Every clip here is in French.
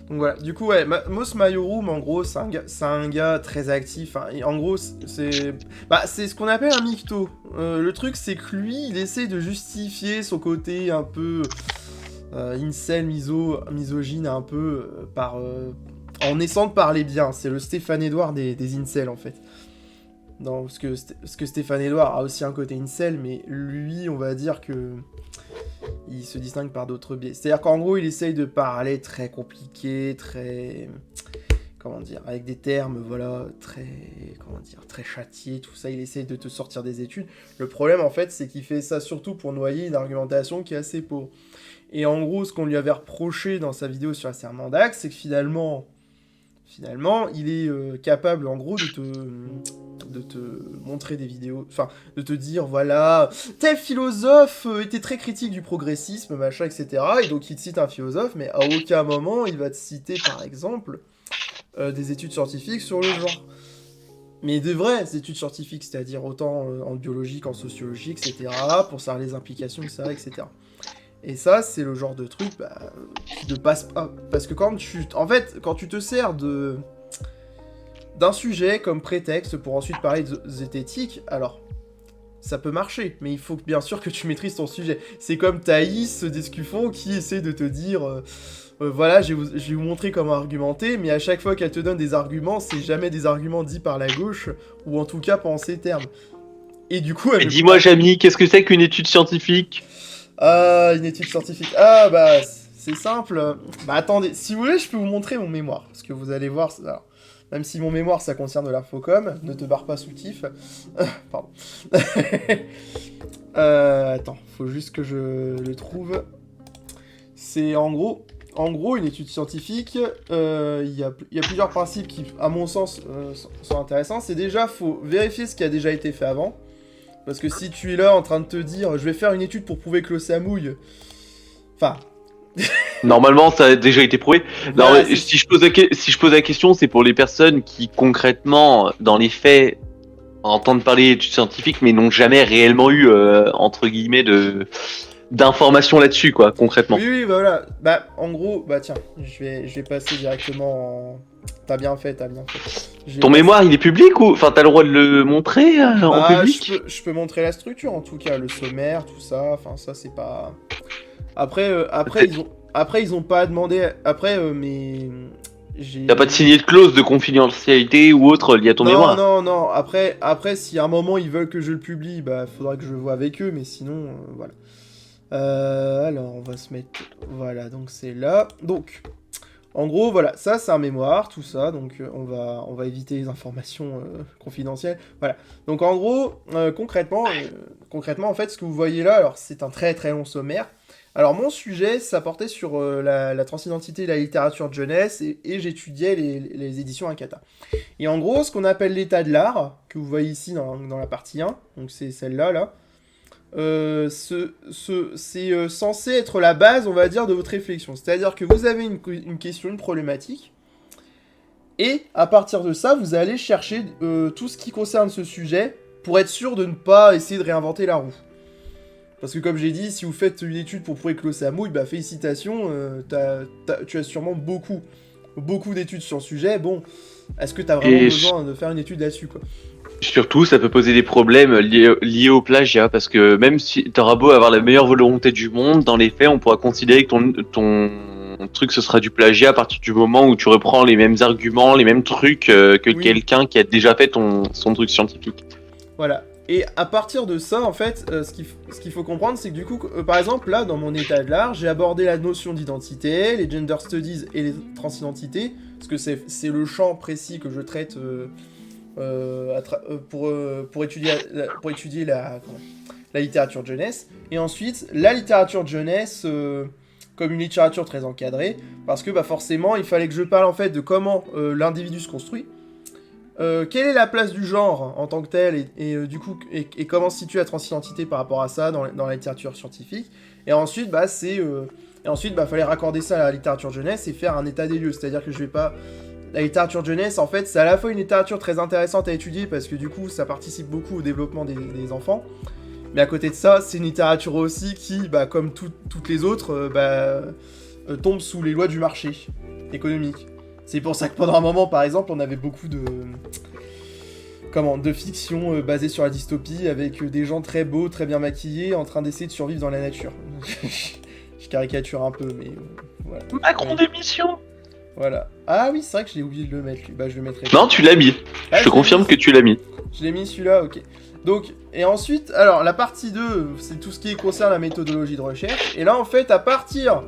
Donc voilà, du coup, ouais, Mos Maiorum, en gros, c'est un gars très actif. Hein, et en gros, c'est ce qu'on appelle un mytho. Le truc, c'est que lui, il essaie de justifier son côté un peu incel, misogyne, un peu, en essayant de parler bien. C'est le Stéphane Edouard des incels, en fait. Non, parce que Stéphane Edouard a aussi un côté incel, mais lui, on va dire que il se distingue par d'autres biais. C'est-à-dire qu'en gros, il essaye de parler très compliqué, très... Comment dire, avec des termes, voilà, très châtiés, tout ça. Il essaye de te sortir des études. Le problème, en fait, c'est qu'il fait ça surtout pour noyer une argumentation qui est assez pauvre. Et en gros, ce qu'on lui avait reproché dans sa vidéo sur la serment d'Axe, c'est que finalement, il est capable, en gros, de te montrer des vidéos, enfin, de te dire, voilà, tel philosophe était très critique du progressisme, machin, etc. Et donc, il te cite un philosophe, mais à aucun moment, il va te citer, par exemple, des études scientifiques sur le genre. Mais de vraies études scientifiques, c'est-à-dire autant en biologie qu'en sociologie, etc., pour savoir les implications, etc. Et ça, c'est le genre de truc qui ne passe pas. Parce que quand tu te sers d'un sujet comme prétexte pour ensuite parler de zététique, alors, ça peut marcher, mais il faut bien sûr que tu maîtrises ton sujet. C'est comme Thaïs d'Escuffon qui essaie de te dire... voilà, je vais vous montrer comment argumenter, mais à chaque fois qu'elle te donne des arguments, c'est jamais des arguments dits par la gauche, ou en tout cas pas en ces termes. Et du coup... Dis-moi, Jamy, qu'est-ce que c'est qu'une étude scientifique ? Ah, une étude scientifique. Ah, bah, c'est simple. Bah, attendez, si vous voulez, je peux vous montrer mon mémoire, parce que vous allez voir... Alors, même si mon mémoire, ça concerne de l'infocom, ne te barre pas soutif. Pardon. Attends, faut juste que je le trouve. C'est en gros, une étude scientifique, il y a plusieurs principes qui, à mon sens, sont intéressants. C'est déjà, faut vérifier ce qui a déjà été fait avant. Parce que si tu es là en train de te dire, je vais faire une étude pour prouver que l'eau ça mouille... Enfin... Normalement, ça a déjà été prouvé. Voilà, non, si je pose la question, c'est pour les personnes qui, concrètement, dans les faits, entendent parler d'études scientifiques, mais n'ont jamais réellement eu, entre guillemets, d'informations là-dessus, quoi, concrètement. Oui, voilà. Bah, en gros, bah tiens, je vais passer directement en... T'as bien fait. Ton mémoire, il est public ou... Enfin, t'as le droit de le montrer en public ? Je peux montrer la structure, en tout cas, le sommaire, tout ça, enfin, ça, c'est pas... Après, ils ont pas demandé... mais... T'as pas de signé de clause de confidentialité ou autre liée à ton mémoire ? Non. Après, si à un moment, ils veulent que je le publie, bah, faudra que je vois avec eux, mais sinon, voilà. Alors, on va se mettre... Voilà, donc c'est là. Donc, en gros, voilà, ça, c'est un mémoire, tout ça, donc on va éviter les informations confidentielles. Voilà. Donc, en gros, concrètement, en fait, ce que vous voyez là, alors, c'est un très très long sommaire. Alors, mon sujet, ça portait sur la transidentité et la littérature de jeunesse, et j'étudiais les éditions Akata. Et en gros, ce qu'on appelle l'état de l'art, que vous voyez ici dans la partie 1, donc c'est celle-là, là, c'est censé être la base, on va dire, de votre réflexion. C'est-à-dire que vous avez une question, une problématique, et à partir de ça, vous allez chercher tout ce qui concerne ce sujet pour être sûr de ne pas essayer de réinventer la roue. Parce que comme j'ai dit, si vous faites une étude pour prouver que l'eau ça mouille, bah félicitations, tu as sûrement beaucoup d'études sur le sujet. Bon, est-ce que tu as vraiment besoin de faire une étude là-dessus, quoi ? Surtout, ça peut poser des problèmes liés au plagiat, parce que même si t'auras beau avoir la meilleure volonté du monde, dans les faits, on pourra considérer que ton truc, ce sera du plagiat à partir du moment où tu reprends les mêmes arguments, les mêmes trucs que quelqu'un qui a déjà fait son truc scientifique. Voilà. Et à partir de ça, en fait, ce qu'il faut comprendre, c'est que du coup, par exemple, là, dans mon état de l'art, j'ai abordé la notion d'identité, les gender studies et les transidentités, parce que c'est le champ précis que je traite pour étudier la littérature de jeunesse. Et ensuite, la littérature de jeunesse comme une littérature très encadrée, parce que bah, forcément, il fallait que je parle en fait de comment l'individu se construit, quelle est la place du genre en tant que tel, du coup, et comment se situe la transidentité par rapport à ça dans la littérature scientifique. Et ensuite, fallait raccorder ça à la littérature jeunesse et faire un état des lieux. C'est-à-dire que je vais pas... La littérature jeunesse, en fait, c'est à la fois une littérature très intéressante à étudier, parce que du coup, ça participe beaucoup au développement des enfants. Mais à côté de ça, c'est une littérature aussi qui, comme toutes les autres, tombe sous les lois du marché économique. C'est pour ça que pendant un moment, par exemple, on avait beaucoup de fiction basée sur la dystopie, avec des gens très beaux, très bien maquillés, en train d'essayer de survivre dans la nature. Je caricature un peu, mais voilà. Macron d'émission. Voilà. Ah oui, c'est vrai que j'ai oublié de le mettre, lui. Je le mettrai. Non, tu l'as mis. Je te confirme que tu l'as mis. Je l'ai mis celui-là, ok. Donc, et ensuite, alors, la partie 2, c'est tout ce qui concerne la méthodologie de recherche. Et là, en fait, à partir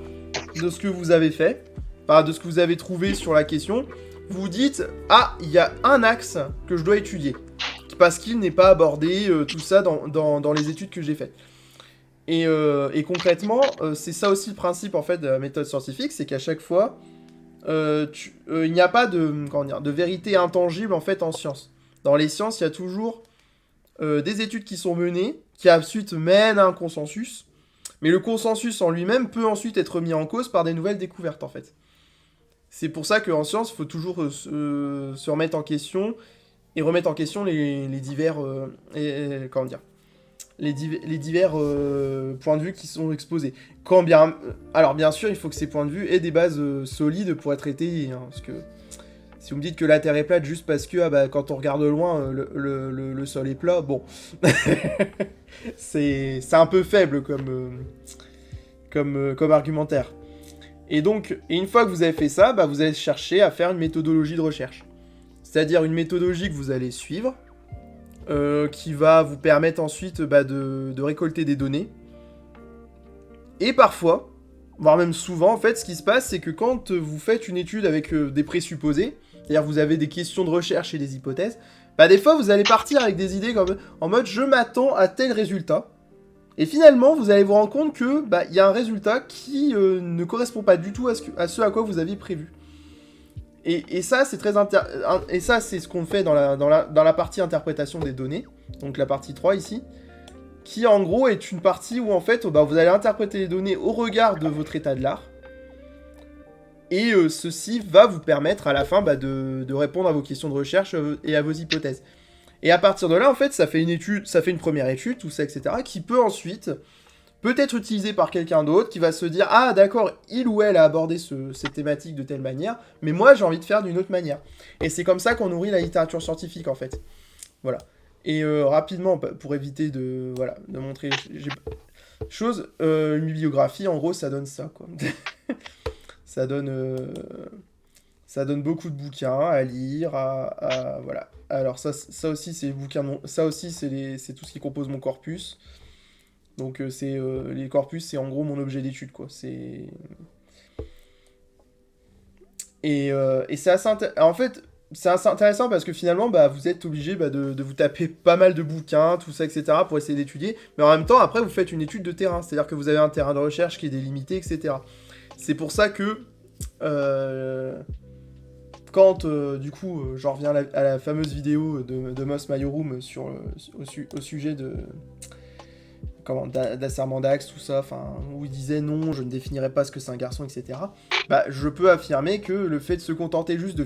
de ce que vous avez fait, de ce que vous avez trouvé sur la question, vous dites, ah, il y a un axe que je dois étudier. Parce qu'il n'est pas abordé, tout ça, dans les études que j'ai faites. Et concrètement, c'est ça aussi le principe, en fait, de la méthode scientifique, c'est qu'à chaque fois, il n'y a pas de vérité intangible, en fait, en sciences. Dans les sciences, il y a toujours des études qui sont menées, qui ensuite mènent à un consensus, mais le consensus en lui-même peut ensuite être mis en cause par des nouvelles découvertes, en fait. C'est pour ça qu'en science, il faut toujours se remettre en question, et remettre en question les divers... les divers points de vue qui sont exposés. Alors bien sûr, il faut que ces points de vue aient des bases solides pour être étayés, hein, parce que si vous me dites que la Terre est plate juste parce que quand on regarde loin, le sol est plat, bon, c'est un peu faible comme argumentaire. Et donc, une fois que vous avez fait ça, vous allez chercher à faire une méthodologie de recherche. C'est-à-dire une méthodologie que vous allez suivre, qui va vous permettre ensuite de récolter des données. Et parfois, voire même souvent, en fait, ce qui se passe, c'est que quand vous faites une étude avec des présupposés, c'est-à-dire vous avez des questions de recherche et des hypothèses, des fois vous allez partir avec des idées en mode je m'attends à tel résultat. Et finalement, vous allez vous rendre compte que y a un résultat qui ne correspond pas du tout à ce à quoi vous aviez prévu. Et ça, c'est et ça, c'est ce qu'on fait dans la partie interprétation des données, donc la partie 3 ici, qui en gros est une partie où en fait, vous allez interpréter les données au regard de votre état de l'art, et ceci va vous permettre à la fin de répondre à vos questions de recherche et à vos hypothèses. Et à partir de là, en fait, ça fait une première étude, tout ça, etc., qui peut ensuite peut-être utilisé par quelqu'un d'autre qui va se dire « Ah, d'accord, il ou elle a abordé cette thématique de telle manière, mais moi, j'ai envie de faire d'une autre manière. » Et c'est comme ça qu'on nourrit la littérature scientifique, en fait. Voilà. Et rapidement, pour éviter de montrer... une bibliographie, en gros, ça donne ça, quoi. ça donne beaucoup de bouquins à lire, voilà. Alors ça aussi, c'est les bouquins... Ça aussi, c'est tout ce qui compose mon corpus. Donc les corpus, c'est en gros mon objet d'étude, quoi. Et c'est assez en fait, c'est assez intéressant parce que finalement, vous êtes obligé de vous taper pas mal de bouquins, tout ça, etc. pour essayer d'étudier. Mais en même temps, après, vous faites une étude de terrain. C'est-à-dire que vous avez un terrain de recherche qui est délimité, etc. C'est pour ça que quand, du coup, j'en reviens à la fameuse vidéo de Moss Majorum au sujet d'Asserment d'Axe, tout ça, où il disait non, je ne définirais pas ce que c'est un garçon, etc. Je peux affirmer que le fait de se contenter juste de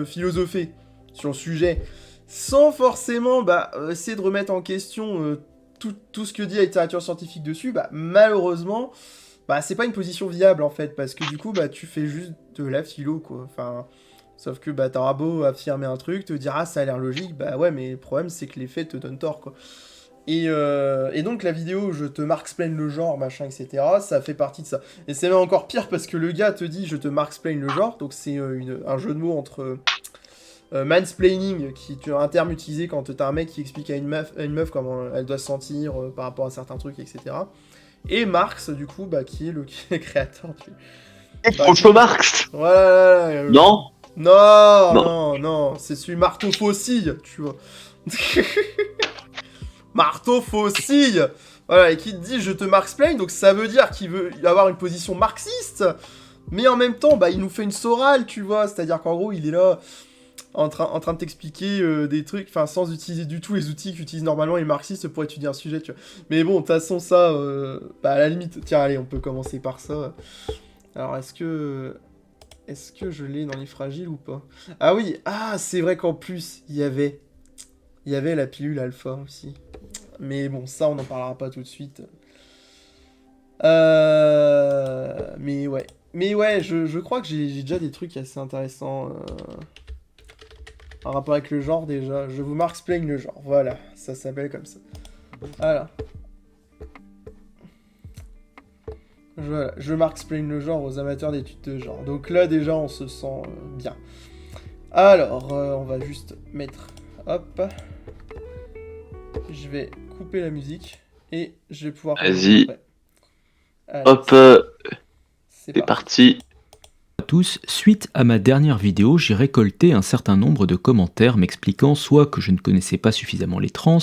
philosopher sur le sujet, sans forcément essayer de remettre en question tout ce que dit la littérature scientifique dessus, malheureusement, c'est pas une position viable en fait, parce que du coup, tu fais juste de la philo, quoi. Sauf que t'auras beau affirmer un truc, te dire ah ça a l'air logique, ouais, mais le problème c'est que les faits te donnent tort, quoi. Et donc la vidéo, je te marksplain le genre, machin, etc., ça fait partie de ça. Et c'est même encore pire parce que le gars te dit je te marksplain le genre, donc c'est un jeu de mots entre mansplaining, qui est un terme utilisé quand t'as un mec qui explique à une meuf comment elle doit se sentir par rapport à certains trucs, etc. Et Marx, du coup, qui est le créateur du... Groucho Marx. Voilà. Non, c'est celui marteau faucille, tu vois. Marteau faucille. Voilà, et qui te dit je te marksplain, donc ça veut dire qu'il veut avoir une position marxiste, mais en même temps, il nous fait une sorale, tu vois, c'est-à-dire qu'en gros, il est là... en train de t'expliquer des trucs, enfin, sans utiliser du tout les outils qu'utilisent normalement les marxistes pour étudier un sujet, tu vois. Mais bon, de toute façon, ça, bah, à la limite, tiens, allez, on peut commencer par ça. Alors, est-ce que je l'ai dans les fragiles ou pas? Ah oui, ah, c'est vrai qu'en plus, il y avait la pilule alpha aussi. Mais bon, ça, on n'en parlera pas tout de suite. Mais ouais. Mais ouais, je crois que j'ai déjà des trucs assez intéressants en rapport avec le genre déjà. Je vous marksplain le genre. Voilà, ça s'appelle comme ça. Voilà. Voilà, je marksplain le genre aux amateurs d'études de genre. Donc là, déjà, on se sent bien. Alors, on va juste mettre... Hop. Je vais couper la musique. Et je vais pouvoir... Vas-y. Allez, Hop, c'est c'est parti. parti. À tous, suite à ma dernière vidéo, j'ai récolté un certain nombre de commentaires m'expliquant soit que je ne connaissais pas suffisamment les trans,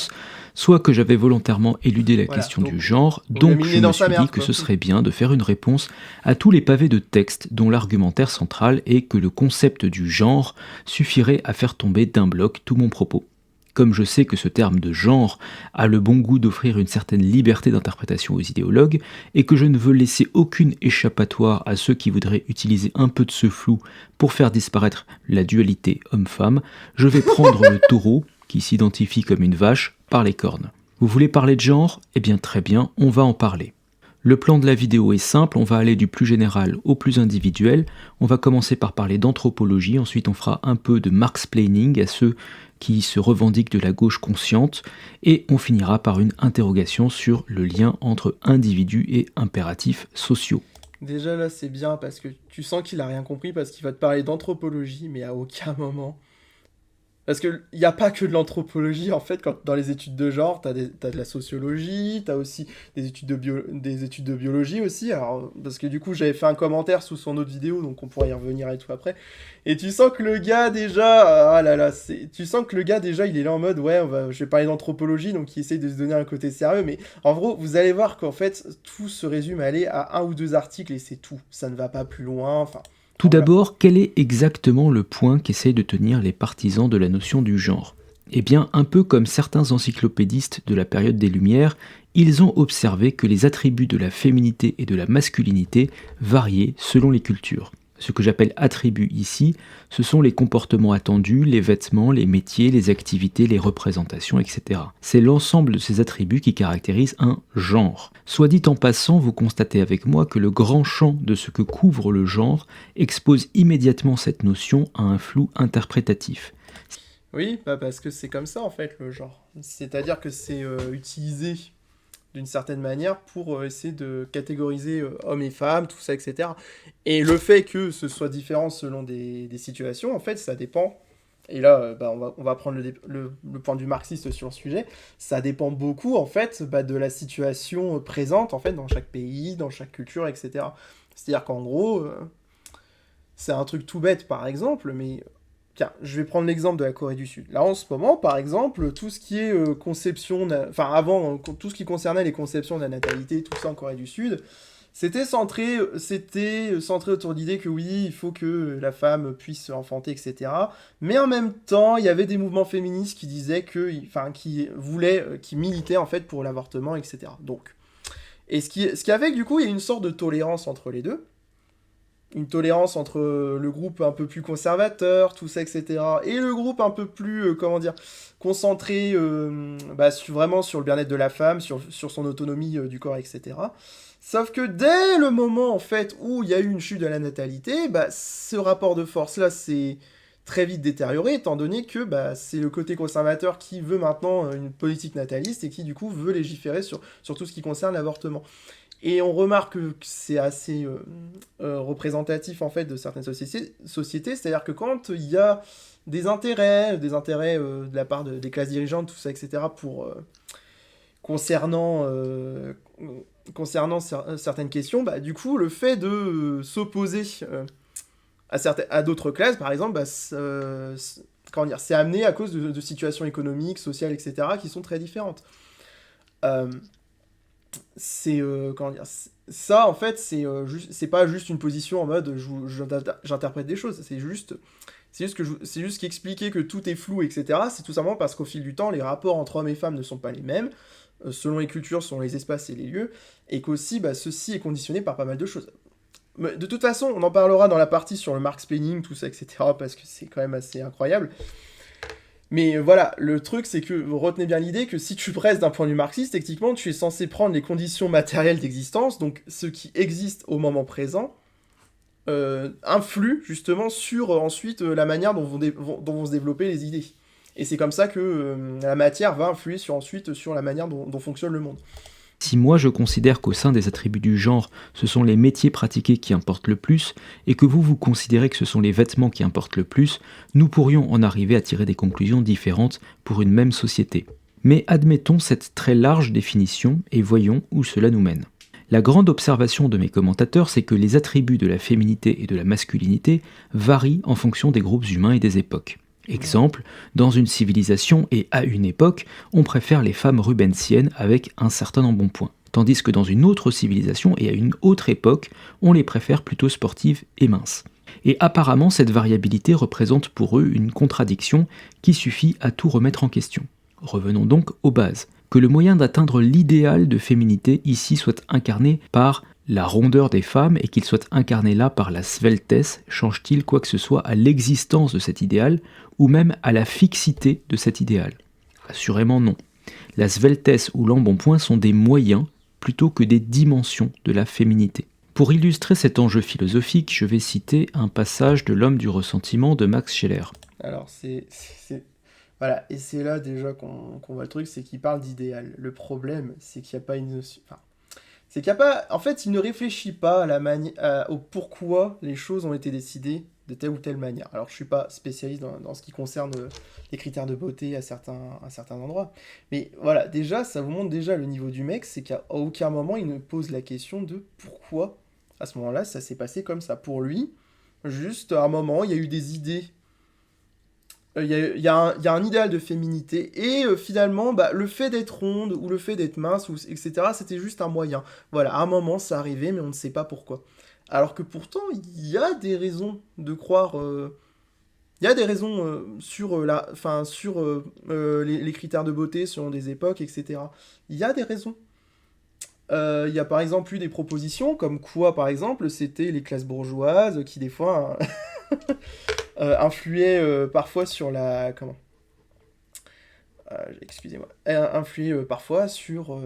soit que j'avais volontairement éludé la Voilà, question donc, du genre, on l'a donc mis je dans me sa suis merde, dit que quoi. ce serait bien de faire une réponse à tous les pavés de texte dont l'argumentaire central est que le concept du genre suffirait à faire tomber d'un bloc tout mon propos. Comme je sais que ce terme de genre a le bon goût d'offrir une certaine liberté d'interprétation aux idéologues, et que je ne veux laisser aucune échappatoire à ceux qui voudraient utiliser un peu de ce flou pour faire disparaître la dualité homme-femme, je vais prendre le taureau, qui s'identifie comme une vache, par les cornes. Vous voulez parler de genre? Eh bien très bien, on va en parler. Le plan de la vidéo est simple, on va aller du plus général au plus individuel. On va commencer par parler d'anthropologie, ensuite on fera un peu de marksplaining à ceux qui se revendiquent de la gauche consciente, et on finira par une interrogation sur le lien entre individus et impératifs sociaux. Déjà là, c'est bien parce que tu sens qu'il a rien compris parce qu'il va te parler d'anthropologie, mais à aucun moment. Parce qu'il n'y a pas que de l'anthropologie, en fait, dans les études de genre, t'as de la sociologie, t'as aussi des études de biologie aussi, alors, parce que du coup, j'avais fait un commentaire sous son autre vidéo, donc on pourra y revenir et tout après, et tu sens que le gars, déjà, ah là là, tu sens que le gars, déjà, il est là en mode, ouais, je vais parler d'anthropologie, donc il essaye de se donner un côté sérieux, mais en gros, vous allez voir qu'en fait, tout se résume à aller à un ou deux articles, et c'est tout, ça ne va pas plus loin, enfin... Tout Voilà. d'abord, quel est exactement le point qu'essayent de tenir les partisans de la notion du genre? Eh bien, un peu comme certains encyclopédistes de la période des Lumières, ils ont observé que les attributs de la féminité et de la masculinité variaient selon les cultures. Ce que j'appelle attributs ici, ce sont les comportements attendus, les vêtements, les métiers, les activités, les représentations, etc. C'est l'ensemble de ces attributs qui caractérise un genre. Soit dit en passant, vous constatez avec moi que le grand champ de ce que couvre le genre expose immédiatement cette notion à un flou interprétatif. Oui, bah parce que c'est comme ça en fait le genre. C'est-à-dire que c'est utilisé d'une certaine manière pour essayer de catégoriser hommes et femmes, tout ça, etc. Et le fait que ce soit différent selon des situations, en fait, ça dépend. Et là, bah, on va prendre le point de vue marxiste sur le sujet. Ça dépend beaucoup, en fait, bah, de la situation présente, en fait, dans chaque pays, dans chaque culture, etc. C'est-à-dire qu'en gros, c'est un truc tout bête, par exemple, mais tiens, je vais prendre l'exemple de la Corée du Sud. Là, en ce moment, par exemple, tout ce qui est conception... Enfin, avant, tout ce qui concernait les conceptions de la natalité, tout ça en Corée du Sud, c'était centré autour de l'idée que oui, il faut que la femme puisse enfanter, etc. Mais en même temps, il y avait des mouvements féministes qui disaient que... Enfin, qui voulaient... qui militaient, en fait, pour l'avortement, etc. Donc... Et ce qui a fait que, du coup, il y a une sorte de tolérance entre les deux. Une tolérance entre le groupe un peu plus conservateur, tout ça, etc. Et le groupe un peu plus, comment dire, concentré bah, vraiment sur le bien-être de la femme, sur son autonomie du corps, etc. Sauf que dès le moment, en fait, où il y a eu une chute de la natalité, bah, ce rapport de force-là s'est très vite détérioré, étant donné que bah, c'est le côté conservateur qui veut maintenant une politique nataliste et qui, du coup, veut légiférer sur tout ce qui concerne l'avortement. Et on remarque que c'est assez représentatif en fait de certaines sociétés, c'est-à-dire que quand il y a des intérêts de la part des classes dirigeantes, tout ça, etc., concernant certaines questions, bah, du coup, le fait de s'opposer à d'autres classes, par exemple, bah, comment dire, c'est amené à cause de situations économiques, sociales, etc., qui sont très différentes. C'est comment dire, ça en fait c'est pas juste une position en mode j'interprète des choses, c'est juste C'est juste qu'expliquer que tout est flou, etc., c'est tout simplement parce qu'au fil du temps, les rapports entre hommes et femmes ne sont pas les mêmes, selon les cultures, selon les espaces et les lieux, et qu'aussi, ceci est conditionné par pas mal de choses. Mais de toute façon, on en parlera dans la partie sur le marksplaining, tout ça, etc., parce que c'est quand même assez incroyable. Mais voilà, le truc, c'est que retenez bien l'idée que si tu presses d'un point de vue marxiste, techniquement, tu es censé prendre les conditions matérielles d'existence, donc ce qui existe au moment présent, influe justement sur ensuite la manière dont vont se développer les idées. Et c'est comme ça que la matière va influer ensuite sur la manière dont fonctionne le monde. Si moi je considère qu'au sein des attributs du genre, ce sont les métiers pratiqués qui importent le plus, et que vous considérez que ce sont les vêtements qui importent le plus, nous pourrions en arriver à tirer des conclusions différentes pour une même société. Mais admettons cette très large définition et voyons où cela nous mène. La grande observation de mes commentateurs, c'est que les attributs de la féminité et de la masculinité varient en fonction des groupes humains et des époques. Exemple, dans une civilisation et à une époque, on préfère les femmes rubensiennes avec un certain embonpoint, tandis que dans une autre civilisation et à une autre époque, on les préfère plutôt sportives et minces. Et apparemment, cette variabilité représente pour eux une contradiction qui suffit à tout remettre en question. Revenons donc aux bases. Que le moyen d'atteindre l'idéal de féminité ici soit incarné par la rondeur des femmes et qu'il soit incarné là par la sveltesse, change-t-il quoi que ce soit à l'existence de cet idéal ou même à la fixité de cet idéal? Assurément non. La sveltesse ou l'embonpoint sont des moyens plutôt que des dimensions de la féminité. Pour illustrer cet enjeu philosophique, je vais citer un passage de L'homme du ressentiment de Max Scheler. Alors voilà, et c'est là déjà qu'on voit le truc, c'est qu'il parle d'idéal. Le problème, c'est qu'il n'y a pas une notion... c'est qu'il n'y a pas... En fait, il ne réfléchit pas au pourquoi les choses ont été décidées de telle ou telle manière. Alors, je ne suis pas spécialiste dans ce qui concerne les critères de beauté à certains endroits. Mais voilà, déjà, ça vous montre déjà le niveau du mec, c'est qu'à aucun moment, il ne pose la question de pourquoi, à ce moment-là, ça s'est passé comme ça. Pour lui, juste à un moment, il y a eu des idées. Il y a un idéal de féminité, et finalement, le fait d'être ronde, ou le fait d'être mince, etc., c'était juste un moyen. Voilà, à un moment, ça arrivait, mais on ne sait pas pourquoi. Alors que pourtant, il y a des raisons de croire... il y a des raisons sur les critères de beauté selon des époques, etc. Il y a des raisons. Il y a par exemple eu des propositions, comme quoi, par exemple, c'était les classes bourgeoises qui, des fois... influait parfois sur la... Comment excusez-moi. Influait parfois sur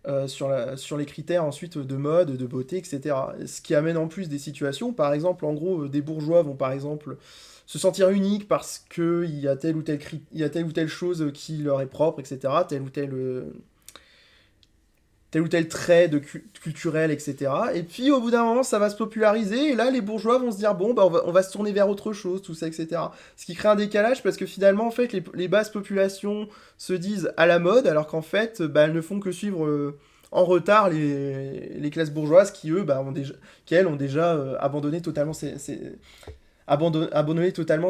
les critères ensuite de mode, de beauté, etc. Ce qui amène en plus des situations, par exemple, en gros, des bourgeois vont par exemple se sentir uniques parce qu'il y a telle ou telle chose qui leur est propre, etc. Tel ou tel trait culturel, etc. Et puis, au bout d'un moment, ça va se populariser, et là, les bourgeois vont se dire, bon, on va se tourner vers autre chose, tout ça, etc. Ce qui crée un décalage, parce que finalement, en fait, les basses populations se disent à la mode, alors qu'en fait, elles ne font que suivre en retard les classes bourgeoises qui, eux, ont déjà abandonné totalement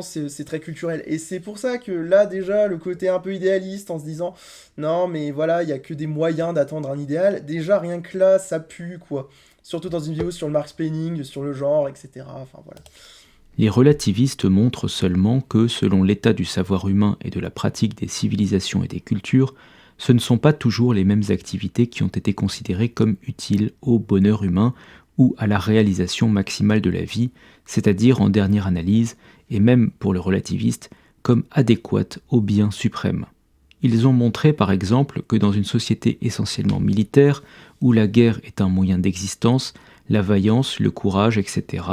ces traits culturels. Et c'est pour ça que là, déjà, le côté un peu idéaliste, en se disant non, mais voilà, il n'y a que des moyens d'atteindre un idéal, déjà, rien que là, ça pue, quoi. Surtout dans une vidéo sur le marksplaining, sur le genre, etc. Enfin, voilà. Les relativistes montrent seulement que, selon l'état du savoir humain et de la pratique des civilisations et des cultures, ce ne sont pas toujours les mêmes activités qui ont été considérées comme utiles au bonheur humain ou à la réalisation maximale de la vie, c'est-à-dire en dernière analyse, et même pour le relativiste, comme adéquates au bien suprême. Ils ont montré par exemple que dans une société essentiellement militaire, où la guerre est un moyen d'existence, la vaillance, le courage, etc.,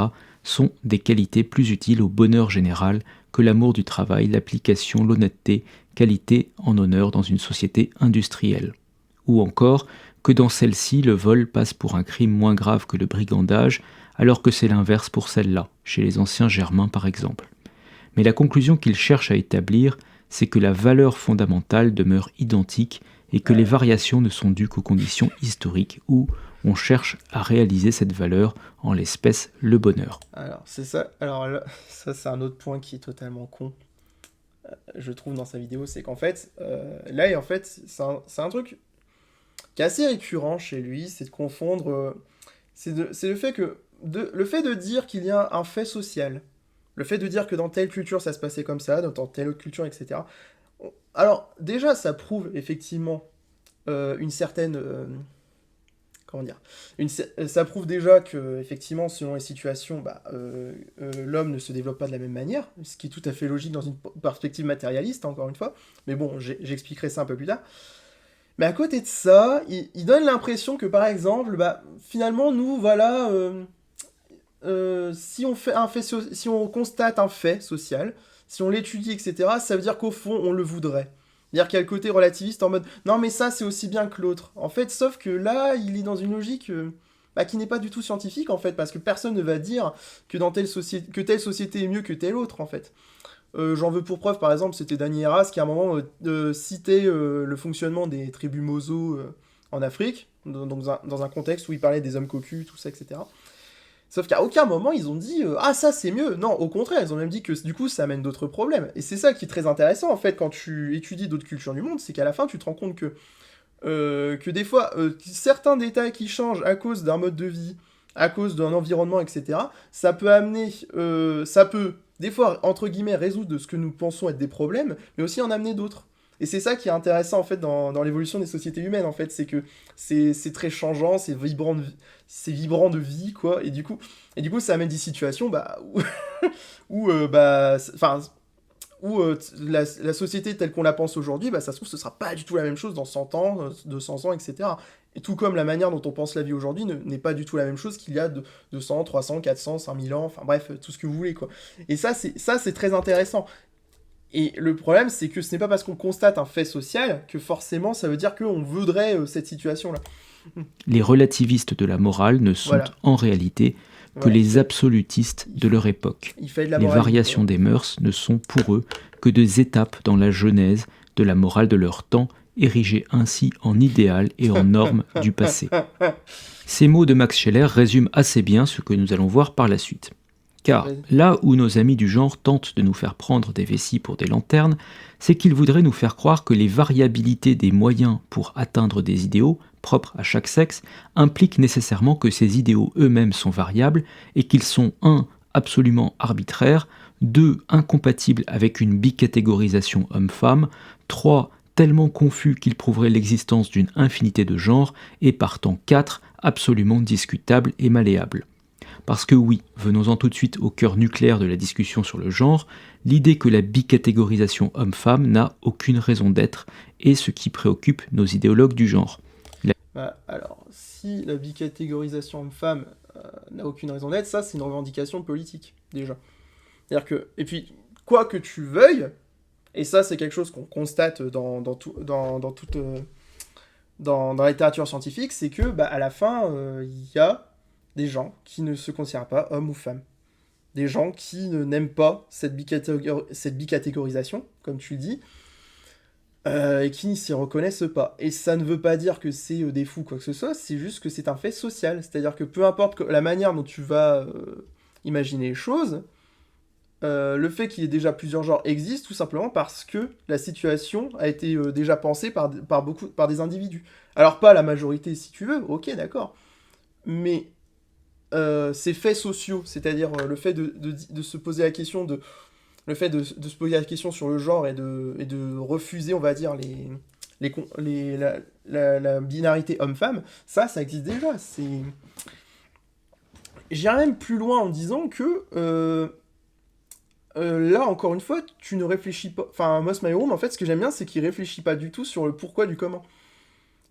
sont des qualités plus utiles au bonheur général que l'amour du travail, l'application, l'honnêteté, qualité en honneur dans une société industrielle. Ou encore que dans celle-ci, le vol passe pour un crime moins grave que le brigandage, alors que c'est l'inverse pour celle-là, chez les anciens germains par exemple. Mais la conclusion qu'ils cherchent à établir, c'est que la valeur fondamentale demeure identique et que les variations ne sont dues qu'aux conditions historiques où on cherche à réaliser cette valeur, en l'espèce le bonheur. Alors, c'est ça. Alors là, ça, c'est un autre point qui est totalement con, je trouve, dans sa vidéo, c'est qu'en fait, là, en fait, c'est un truc qui est assez récurrent chez lui, c'est de confondre... c'est le fait de dire qu'il y a un fait social, Le fait de dire que dans telle culture ça se passait comme ça, dans telle autre culture, etc. Alors, déjà, ça prouve effectivement une certaine... comment dire ça prouve déjà que, effectivement, selon les situations, l'homme ne se développe pas de la même manière, ce qui est tout à fait logique dans une perspective matérialiste, encore une fois. Mais bon, j'expliquerai ça un peu plus tard. Mais à côté de ça, il donne l'impression que, par exemple, finalement, nous, voilà... si on constate un fait social, si on l'étudie, etc., ça veut dire qu'au fond, on le voudrait. C'est-à-dire qu'il y a le côté relativiste en mode « Non, mais ça, c'est aussi bien que l'autre ». En fait, sauf que là, il est dans une logique qui n'est pas du tout scientifique, en fait, parce que personne ne va dire que telle société est mieux que telle autre, en fait. J'en veux pour preuve, par exemple, c'était Dany Erras qui, à un moment, citait le fonctionnement des tribus Mozo en Afrique, dans un contexte où il parlait des hommes cocus, tout ça, etc. Sauf qu'à aucun moment, ils ont dit « Ah, ça, c'est mieux !» Non, au contraire, ils ont même dit que, du coup, ça amène d'autres problèmes. Et c'est ça qui est très intéressant, en fait, quand tu étudies d'autres cultures du monde, c'est qu'à la fin, tu te rends compte que des fois, certains détails qui changent à cause d'un mode de vie, à cause d'un environnement, etc., ça peut amener... ça peut, des fois, entre guillemets, résoudre ce que nous pensons être des problèmes, mais aussi en amener d'autres. Et c'est ça qui est intéressant, en fait, dans l'évolution des sociétés humaines, en fait, c'est que c'est très changeant, c'est vibrant de vie, quoi, et du coup, ça amène des situations, où la société telle qu'on la pense aujourd'hui, ça se trouve, ce sera pas du tout la même chose dans 100 ans, 200 ans, etc. Et tout comme la manière dont on pense la vie aujourd'hui n'est pas du tout la même chose qu'il y a 200, 300, 400, 5000 ans, enfin bref, tout ce que vous voulez, quoi. Et ça, c'est très intéressant. Et le problème, c'est que ce n'est pas parce qu'on constate un fait social que forcément ça veut dire qu'on voudrait cette situation-là. Les relativistes de la morale ne sont en réalité que les absolutistes de leur époque. Les variations des mœurs ne sont pour eux que des étapes dans la genèse de la morale de leur temps, érigée ainsi en idéal et en norme du passé. Ces mots de Max Scheler résument assez bien ce que nous allons voir par la suite. Car là où nos amis du genre tentent de nous faire prendre des vessies pour des lanternes, c'est qu'ils voudraient nous faire croire que les variabilités des moyens pour atteindre des idéaux, propres à chaque sexe, impliquent nécessairement que ces idéaux eux-mêmes sont variables et qu'ils sont 1. Absolument arbitraires, 2. Incompatibles avec une bicatégorisation homme-femme, 3. Tellement confus qu'ils prouveraient l'existence d'une infinité de genres et partant 4. Absolument discutables et malléables. Parce que oui, venons-en tout de suite au cœur nucléaire de la discussion sur le genre, l'idée que la bicatégorisation homme-femme n'a aucune raison d'être est ce qui préoccupe nos idéologues du genre. Alors, si la bicatégorisation homme-femme n'a aucune raison d'être, ça c'est une revendication politique, déjà. C'est-à-dire que, et puis, quoi que tu veuilles, et ça c'est quelque chose qu'on constate dans la littérature scientifique, c'est que, à la fin, il y a des gens qui ne se considèrent pas hommes ou femmes. Des gens qui n'aiment pas cette bicatégorisation, comme tu le dis, et qui n'y s'y reconnaissent pas. Et ça ne veut pas dire que c'est des fous, quoi que ce soit, c'est juste que c'est un fait social. C'est-à-dire que peu importe la manière dont tu vas imaginer les choses, le fait qu'il y ait déjà plusieurs genres existe tout simplement parce que la situation a été déjà pensée par des individus. Alors pas la majorité si tu veux, ok d'accord, mais ces faits sociaux, c'est-à-dire le fait de se poser la question le fait de se poser la question sur le genre et de refuser, on va dire, la binarité homme-femme, ça existe déjà. J'irais même plus loin en disant que là, encore une fois, tu ne réfléchis pas... Enfin, Moss Maiorum, en fait, ce que j'aime bien, c'est qu'il réfléchit pas du tout sur le pourquoi du comment.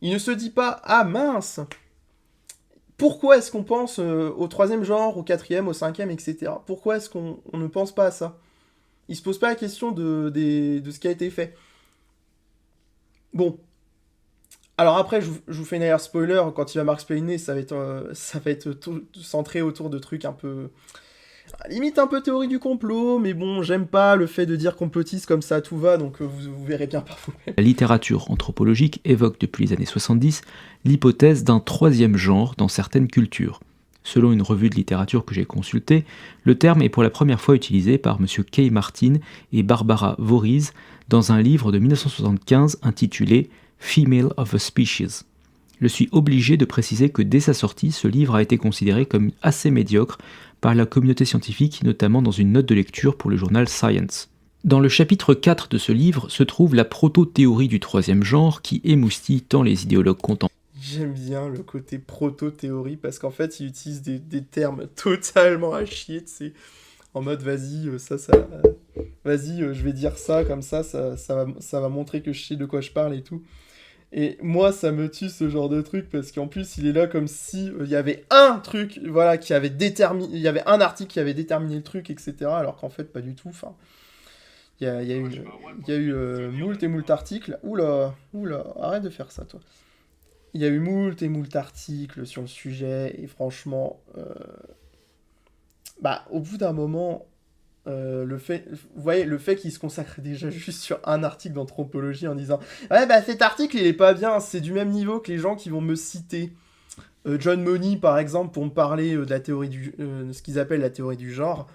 Il ne se dit pas « Ah, mince !» Pourquoi est-ce qu'on pense au troisième genre, au quatrième, au cinquième, etc. Pourquoi est-ce qu'on ne pense pas à ça? Il se pose pas la question de ce qui a été fait. Bon. Alors après, je vous fais une arrière spoiler, quand il va mansplainer, ça va être tout centré autour de trucs un peu... limite un peu théorie du complot, mais bon, j'aime pas le fait de dire complotiste comme ça, tout va, donc vous verrez bien par vous-même. La littérature anthropologique évoque depuis les années 70 l'hypothèse d'un troisième genre dans certaines cultures. Selon une revue de littérature que j'ai consultée, le terme est pour la première fois utilisé par M. Kay Martin et Barbara Voorhees dans un livre de 1975 intitulé « Female of a Species ». Je suis obligé de préciser que dès sa sortie, ce livre a été considéré comme assez médiocre par la communauté scientifique, notamment dans une note de lecture pour le journal Science. Dans le chapitre 4 de ce livre se trouve la proto-théorie du troisième genre qui émoustille tant les idéologues contemporains. J'aime bien le côté proto-théorie parce qu'en fait, il utilise des termes totalement à chier, tu sais. En mode, vas-y, vas-y, je vais dire ça, comme ça va montrer que je sais de quoi je parle et tout. Et moi, ça me tue ce genre de truc parce qu'en plus, il est là comme si il y avait un truc, voilà, qui avait déterminé, il y avait un article qui avait déterminé le truc, etc. Alors qu'en fait, pas du tout. Enfin, il y a eu moult et moult articles. Oula, oula, arrête de faire ça, toi. Il y a eu moult et moult articles sur le sujet et franchement, bah, au bout d'un moment, vous voyez, le fait qu'il se consacre déjà juste sur un article d'anthropologie en disant ouais, bah cet article il est pas bien, c'est du même niveau que les gens qui vont me citer John Money par exemple pour me parler de la théorie de ce qu'ils appellent la théorie du genre,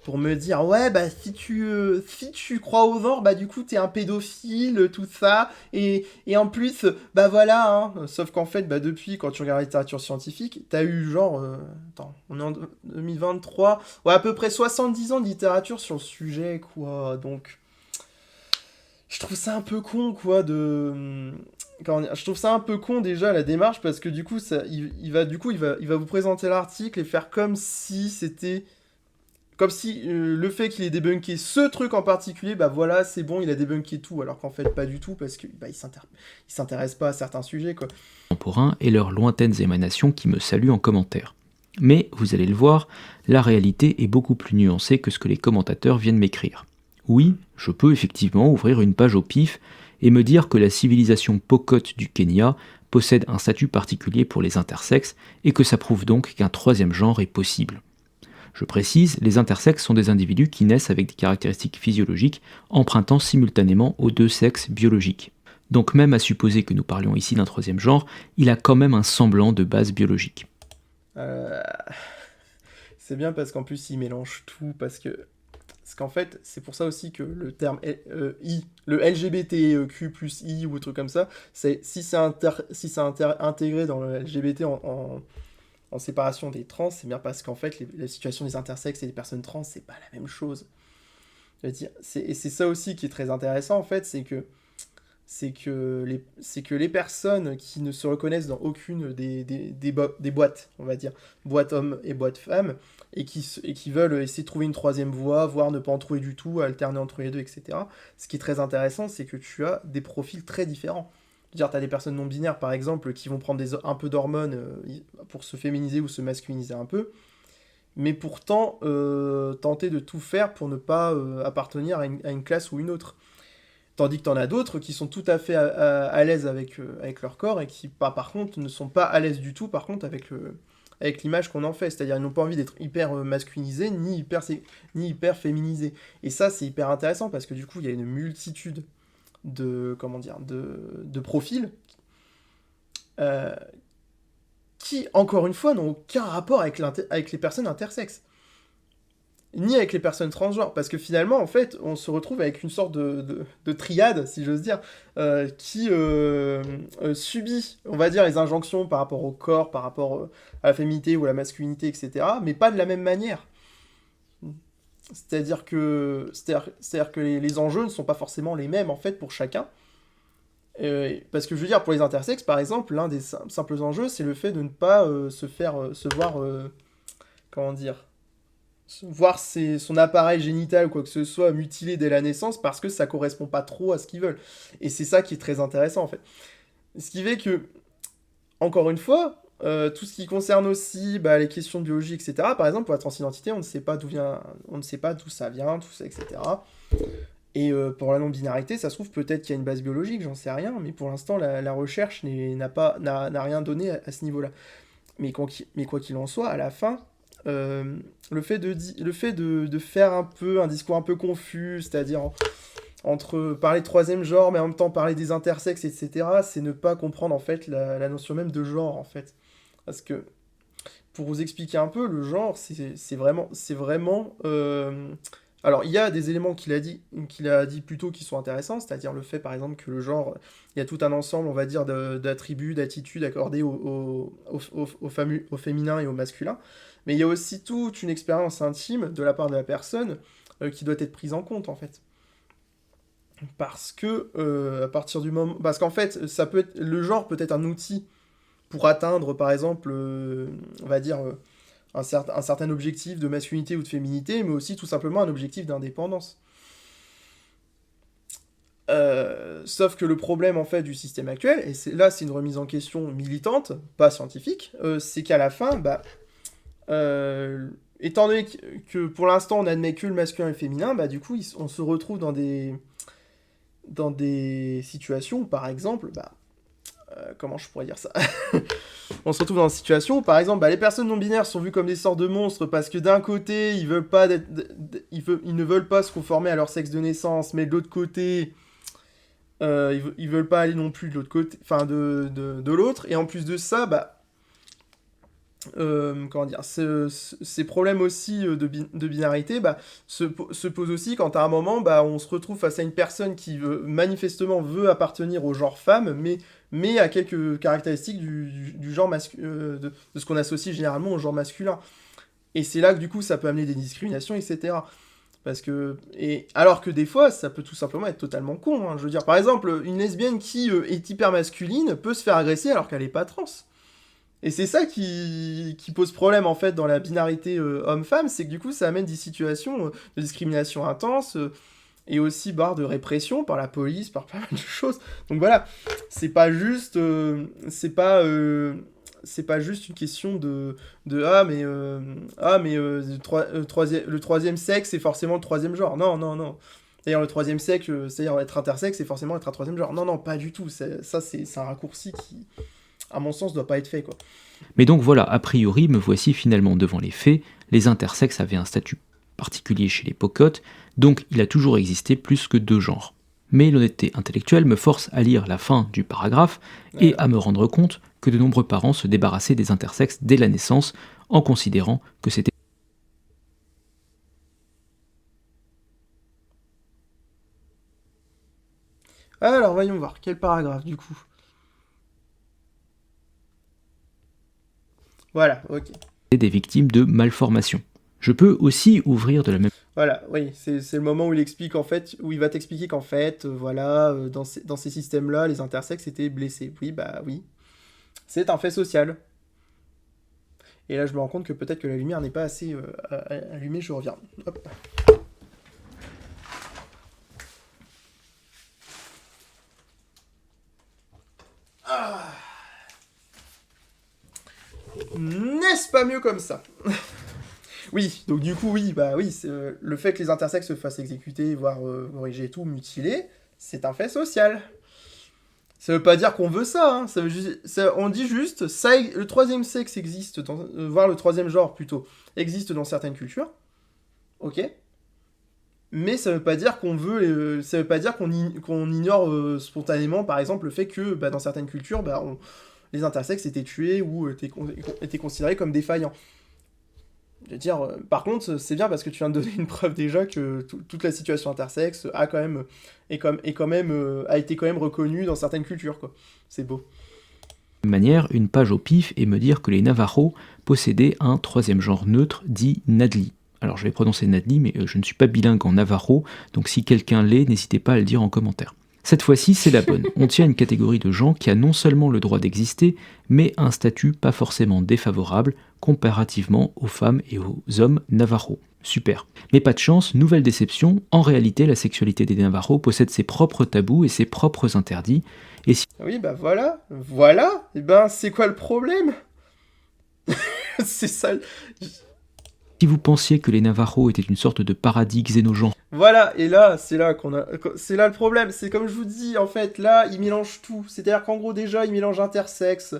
pour me dire ouais, bah si tu crois au genre, bah du coup t'es un pédophile, tout ça, et en plus, bah voilà, hein. Sauf qu'en fait, bah depuis, quand tu regardes la littérature scientifique, t'as eu genre, attends, on est en 2023, ouais, à peu près 70 ans de littérature sur le sujet, quoi, donc, je trouve ça un peu con, quoi, comment dire, je trouve ça un peu con déjà la démarche, parce que du coup, il va vous présenter l'article et faire comme si c'était... Comme si le fait qu'il ait débunké ce truc en particulier, bah voilà, c'est bon, il a débunké tout, alors qu'en fait pas du tout, parce qu'il bah, il s'intéresse pas à certains sujets, quoi. Et leurs lointaines émanations qui me saluent en commentaire. Mais, vous allez le voir, la réalité est beaucoup plus nuancée que ce que les commentateurs viennent m'écrire. Oui, je peux effectivement ouvrir une page au pif et me dire que la civilisation Pokot du Kenya possède un statut particulier pour les intersexes et que ça prouve donc qu'un troisième genre est possible. Je précise, les intersexes sont des individus qui naissent avec des caractéristiques physiologiques empruntant simultanément aux deux sexes biologiques. Donc même à supposer que nous parlions ici d'un troisième genre, il a quand même un semblant de base biologique. C'est bien parce qu'en plus il mélange tout, parce qu'en fait, c'est pour ça aussi que le terme I, le LGBTQ plus I ou un truc comme ça, si c'est intégré dans le LGBT en séparation des trans, c'est bien parce qu'en fait, la situation des intersexes et des personnes trans, c'est pas la même chose. Je veux dire, et c'est ça aussi qui est très intéressant, en fait, c'est que les personnes qui ne se reconnaissent dans aucune des boîtes, on va dire, boîte homme et boîte femme, et qui veulent essayer de trouver une troisième voie, voire ne pas en trouver du tout, alterner entre les deux, etc. Ce qui est très intéressant, c'est que tu as des profils très différents. Dire, tu as des personnes non binaires, par exemple, qui vont prendre un peu d'hormones pour se féminiser ou se masculiniser un peu, mais pourtant tenter de tout faire pour ne pas appartenir à une classe ou une autre. Tandis que tu en as d'autres qui sont tout à fait à l'aise avec leur corps et qui, par contre, ne sont pas à l'aise du tout, par contre, avec l'image qu'on en fait. C'est-à-dire, ils n'ont pas envie d'être hyper masculinisés ni hyper féminisés. Et ça, c'est hyper intéressant parce que du coup, il y a une multitude de profils qui, encore une fois, n'ont aucun rapport avec les personnes intersexes, ni avec les personnes transgenres, parce que finalement, en fait, on se retrouve avec une sorte de triade, si j'ose dire, qui subit, on va dire, les injonctions par rapport au corps, par rapport à la féminité ou à la masculinité, etc., mais pas de la même manière. C'est-à-dire que les enjeux ne sont pas forcément les mêmes, en fait, pour chacun. Parce que, je veux dire, pour les intersexes, par exemple, l'un des simples enjeux, c'est le fait de ne pas se voir... comment dire, voir son appareil génital ou quoi que ce soit mutilé dès la naissance parce que ça correspond pas trop à ce qu'ils veulent. Et c'est ça qui est très intéressant, en fait. Ce qui fait que, encore une fois, tout ce qui concerne aussi les questions de biologie, etc. Par exemple, pour la transidentité, on ne sait pas d'où ça vient, tout ça, etc. Et pour la non-binarité, ça se trouve peut-être qu'il y a une base biologique, j'en sais rien, mais pour l'instant, la recherche n'a rien donné à ce niveau-là. Mais quoi qu'il en soit, à la fin, le fait de faire un discours un peu confus, c'est-à-dire entre parler de troisième genre, mais en même temps parler des intersexes, etc., c'est ne pas comprendre en fait la notion même de genre, en fait. Parce que, pour vous expliquer un peu, le genre, c'est vraiment Alors, il y a des éléments qu'il a dit plus tôt qui sont intéressants, c'est-à-dire le fait, par exemple, que le genre, il y a tout un ensemble, on va dire, d'attributs, d'attitudes accordées au féminin et au masculin, mais il y a aussi toute une expérience intime de la part de la personne qui doit être prise en compte, en fait. Parce que, à partir du moment... Parce qu'en fait, le genre peut être un outil pour atteindre, par exemple, on va dire... un certain objectif de masculinité ou de féminité, mais aussi tout simplement un objectif d'indépendance. Sauf que le problème en fait du système actuel, et c'est une remise en question militante, pas scientifique, c'est qu'à la fin, étant donné que pour l'instant on admet que le masculin et le féminin, du coup on se retrouve dans des situations où par exemple, comment je pourrais dire ça on se retrouve dans une situation où, par exemple, les personnes non-binaires sont vues comme des sortes de monstres parce que d'un côté, ils ne veulent pas se conformer à leur sexe de naissance, mais de l'autre côté, ils veulent pas aller non plus de l'autre côté, enfin de l'autre. Et en plus de ça, comment dire, ces problèmes aussi de binarité se posent aussi quand à un moment, on se retrouve face à une personne qui manifestement veut appartenir au genre femme, mais à quelques caractéristiques du genre de ce qu'on associe généralement au genre masculin. Et c'est là que du coup ça peut amener des discriminations, etc. Alors que des fois, ça peut tout simplement être totalement con. Hein. Je veux dire, par exemple, une lesbienne qui est hyper masculine peut se faire agresser alors qu'elle n'est pas trans. Et c'est ça qui pose problème en fait dans la binarité homme-femme, c'est que du coup ça amène des situations de discrimination intense, et aussi de répression par la police, par pas mal de choses. Donc voilà, c'est pas juste une question de le troisième sexe c'est forcément le troisième genre. Non, non, non. D'ailleurs le troisième sexe, c'est-à-dire être intersexe, c'est forcément être un troisième genre. Non, non, pas du tout. C'est un raccourci qui, à mon sens, doit pas être fait, quoi. Mais donc voilà, a priori, me voici finalement devant les faits, les intersexes avaient un statut particulier chez les pocotes, donc il a toujours existé plus que deux genres. Mais l'honnêteté intellectuelle me force à lire la fin du paragraphe et à me rendre compte que de nombreux parents se débarrassaient des intersexes dès la naissance en considérant que c'était... Alors voyons voir, quel paragraphe du coup. Voilà, ok. Des victimes de malformations. Je peux aussi ouvrir de la même... Voilà, oui, c'est le moment où il explique en fait, où il va t'expliquer qu'en fait, dans ces systèmes-là, les intersexes étaient blessés. Oui, oui. C'est un fait social. Et là, je me rends compte que peut-être que la lumière n'est pas assez allumée, je reviens. Hop. Ah. N'est-ce pas mieux comme ça? Oui, donc du coup, oui, le fait que les intersexes se fassent exécuter, voire corriger et tout, mutilés, c'est un fait social. Ça veut pas dire qu'on veut ça, hein. On dit juste, le troisième sexe existe, voire le troisième genre plutôt, existe dans certaines cultures, ok. Mais ça veut pas dire qu'on veut, ça veut pas dire qu'on ignore spontanément, par exemple, le fait que dans certaines cultures, les intersexes étaient tués ou étaient considérés comme défaillants. Je veux dire, par contre, c'est bien parce que tu viens de donner une preuve déjà que toute la situation intersexe a été quand même reconnue dans certaines cultures, quoi. C'est beau. Manière, une page au pif et me dire que les Navajos possédaient un troisième genre neutre dit Nadli. Alors je vais prononcer Nadli, mais je ne suis pas bilingue en Navajo, donc si quelqu'un l'est, n'hésitez pas à le dire en commentaire. Cette fois-ci, c'est la bonne. On tient une catégorie de gens qui a non seulement le droit d'exister, mais un statut pas forcément défavorable comparativement aux femmes et aux hommes Navajos. Super. Mais pas de chance, nouvelle déception, en réalité la sexualité des Navajos possède ses propres tabous et ses propres interdits. Et si... Oui, voilà, et c'est quoi le problème? C'est ça... Si vous pensiez que les Navajos étaient une sorte de paradis xénogenre... Voilà, et là, c'est là le problème. C'est comme je vous dis, en fait, là, ils mélangent tout. C'est-à-dire qu'en gros, déjà, ils mélangent intersexe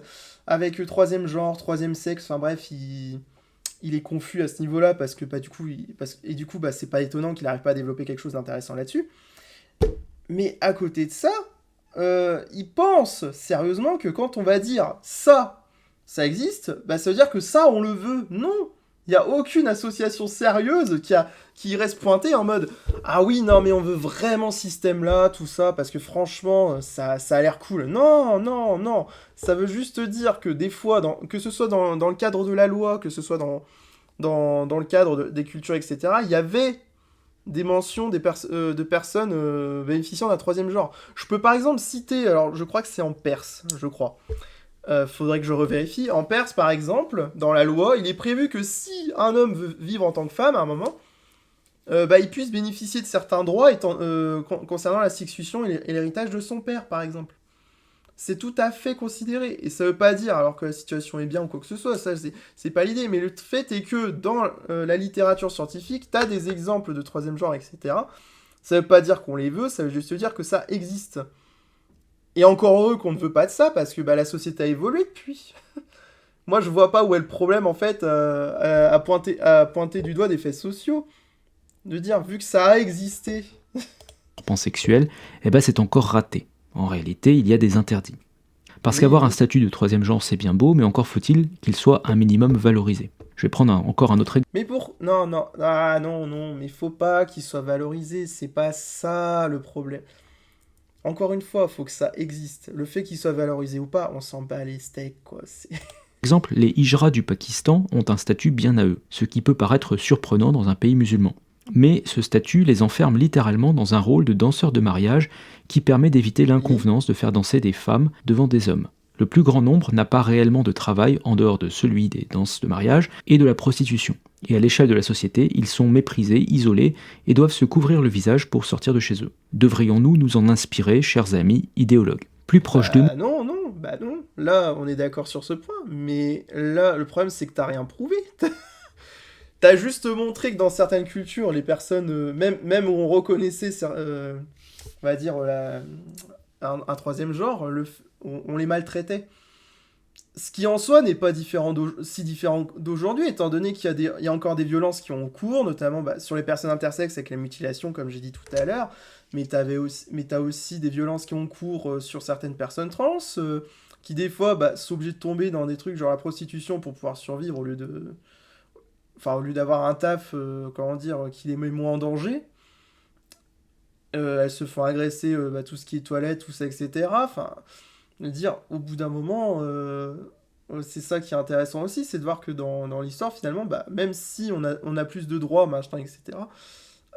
avec le troisième genre, troisième sexe. Enfin bref, il est confus à ce niveau-là parce que, du coup, c'est pas étonnant qu'il n'arrive pas à développer quelque chose d'intéressant là-dessus. Mais à côté de ça, il pense sérieusement que quand on va dire ça existe, ça veut dire que ça, on le veut. Non! Il n'y a aucune association sérieuse qui reste pointée en mode « Ah oui, non, mais on veut vraiment ce système-là, tout ça, parce que franchement, ça a l'air cool. » Non, non, non. Ça veut juste dire que des fois, que ce soit dans le cadre de la loi, que ce soit dans le cadre des cultures, etc., il y avait des mentions de personnes bénéficiant d'un troisième genre. Je peux par exemple citer, alors je crois que c'est en Perse, je crois. Faudrait que je revérifie. En Perse, par exemple, dans la loi, il est prévu que si un homme veut vivre en tant que femme à un moment, il puisse bénéficier de certains droits concernant la succession et l'héritage de son père, par exemple. C'est tout à fait considéré. Et ça veut pas dire, alors que la situation est bien ou quoi que ce soit, ça c'est pas l'idée, mais le fait est que dans la littérature scientifique, t'as des exemples de troisième genre, etc. Ça veut pas dire qu'on les veut, ça veut juste dire que ça existe. Et encore heureux qu'on ne veut pas de ça, parce que la société a évolué depuis. Moi, je vois pas où est le problème, en fait, à pointer du doigt des faits sociaux. De dire, vu que ça a existé. Pansexuel, c'est encore raté. En réalité, il y a des interdits. Parce Oui, qu'avoir oui. un statut de troisième genre, c'est bien beau, mais encore faut-il qu'il soit un minimum valorisé. Je vais prendre encore un autre exemple. Mais non, non, ah non, non, mais faut pas qu'il soit valorisé, c'est pas ça le problème. Encore une fois, faut que ça existe. Le fait qu'il soit valorisé ou pas, on s'en bat les steaks, quoi. Exemple, les hijras du Pakistan ont un statut bien à eux, ce qui peut paraître surprenant dans un pays musulman. Mais ce statut les enferme littéralement dans un rôle de danseur de mariage qui permet d'éviter l'inconvenance de faire danser des femmes devant des hommes. Le plus grand nombre n'a pas réellement de travail en dehors de celui des danses de mariage et de la prostitution. Et à l'échelle de la société, ils sont méprisés, isolés et doivent se couvrir le visage pour sortir de chez eux. Devrions-nous nous en inspirer, chers amis idéologues ? Plus proche de nous, Non, non, bah non. Là, on est d'accord sur ce point, mais là, le problème, c'est que t'as rien prouvé. T'as juste montré que dans certaines cultures, les personnes, même où on reconnaissait, on va dire, un troisième genre, on les maltraitait. Ce qui en soi n'est pas si différent d'aujourd'hui, étant donné qu'il y a encore des violences qui ont cours, notamment sur les personnes intersexes avec la mutilation, comme j'ai dit tout à l'heure, mais t'as aussi des violences qui ont cours sur certaines personnes trans, qui des fois sont obligées de tomber dans des trucs genre la prostitution pour pouvoir survivre au lieu d'avoir un taf, comment dire, qui les met moins en danger. Elles se font agresser, tout ce qui est toilette, tout ça, etc. Enfin, dire, au bout d'un moment, c'est ça qui est intéressant aussi, c'est de voir que dans l'histoire, finalement, même si on a plus de droits, machin, etc.,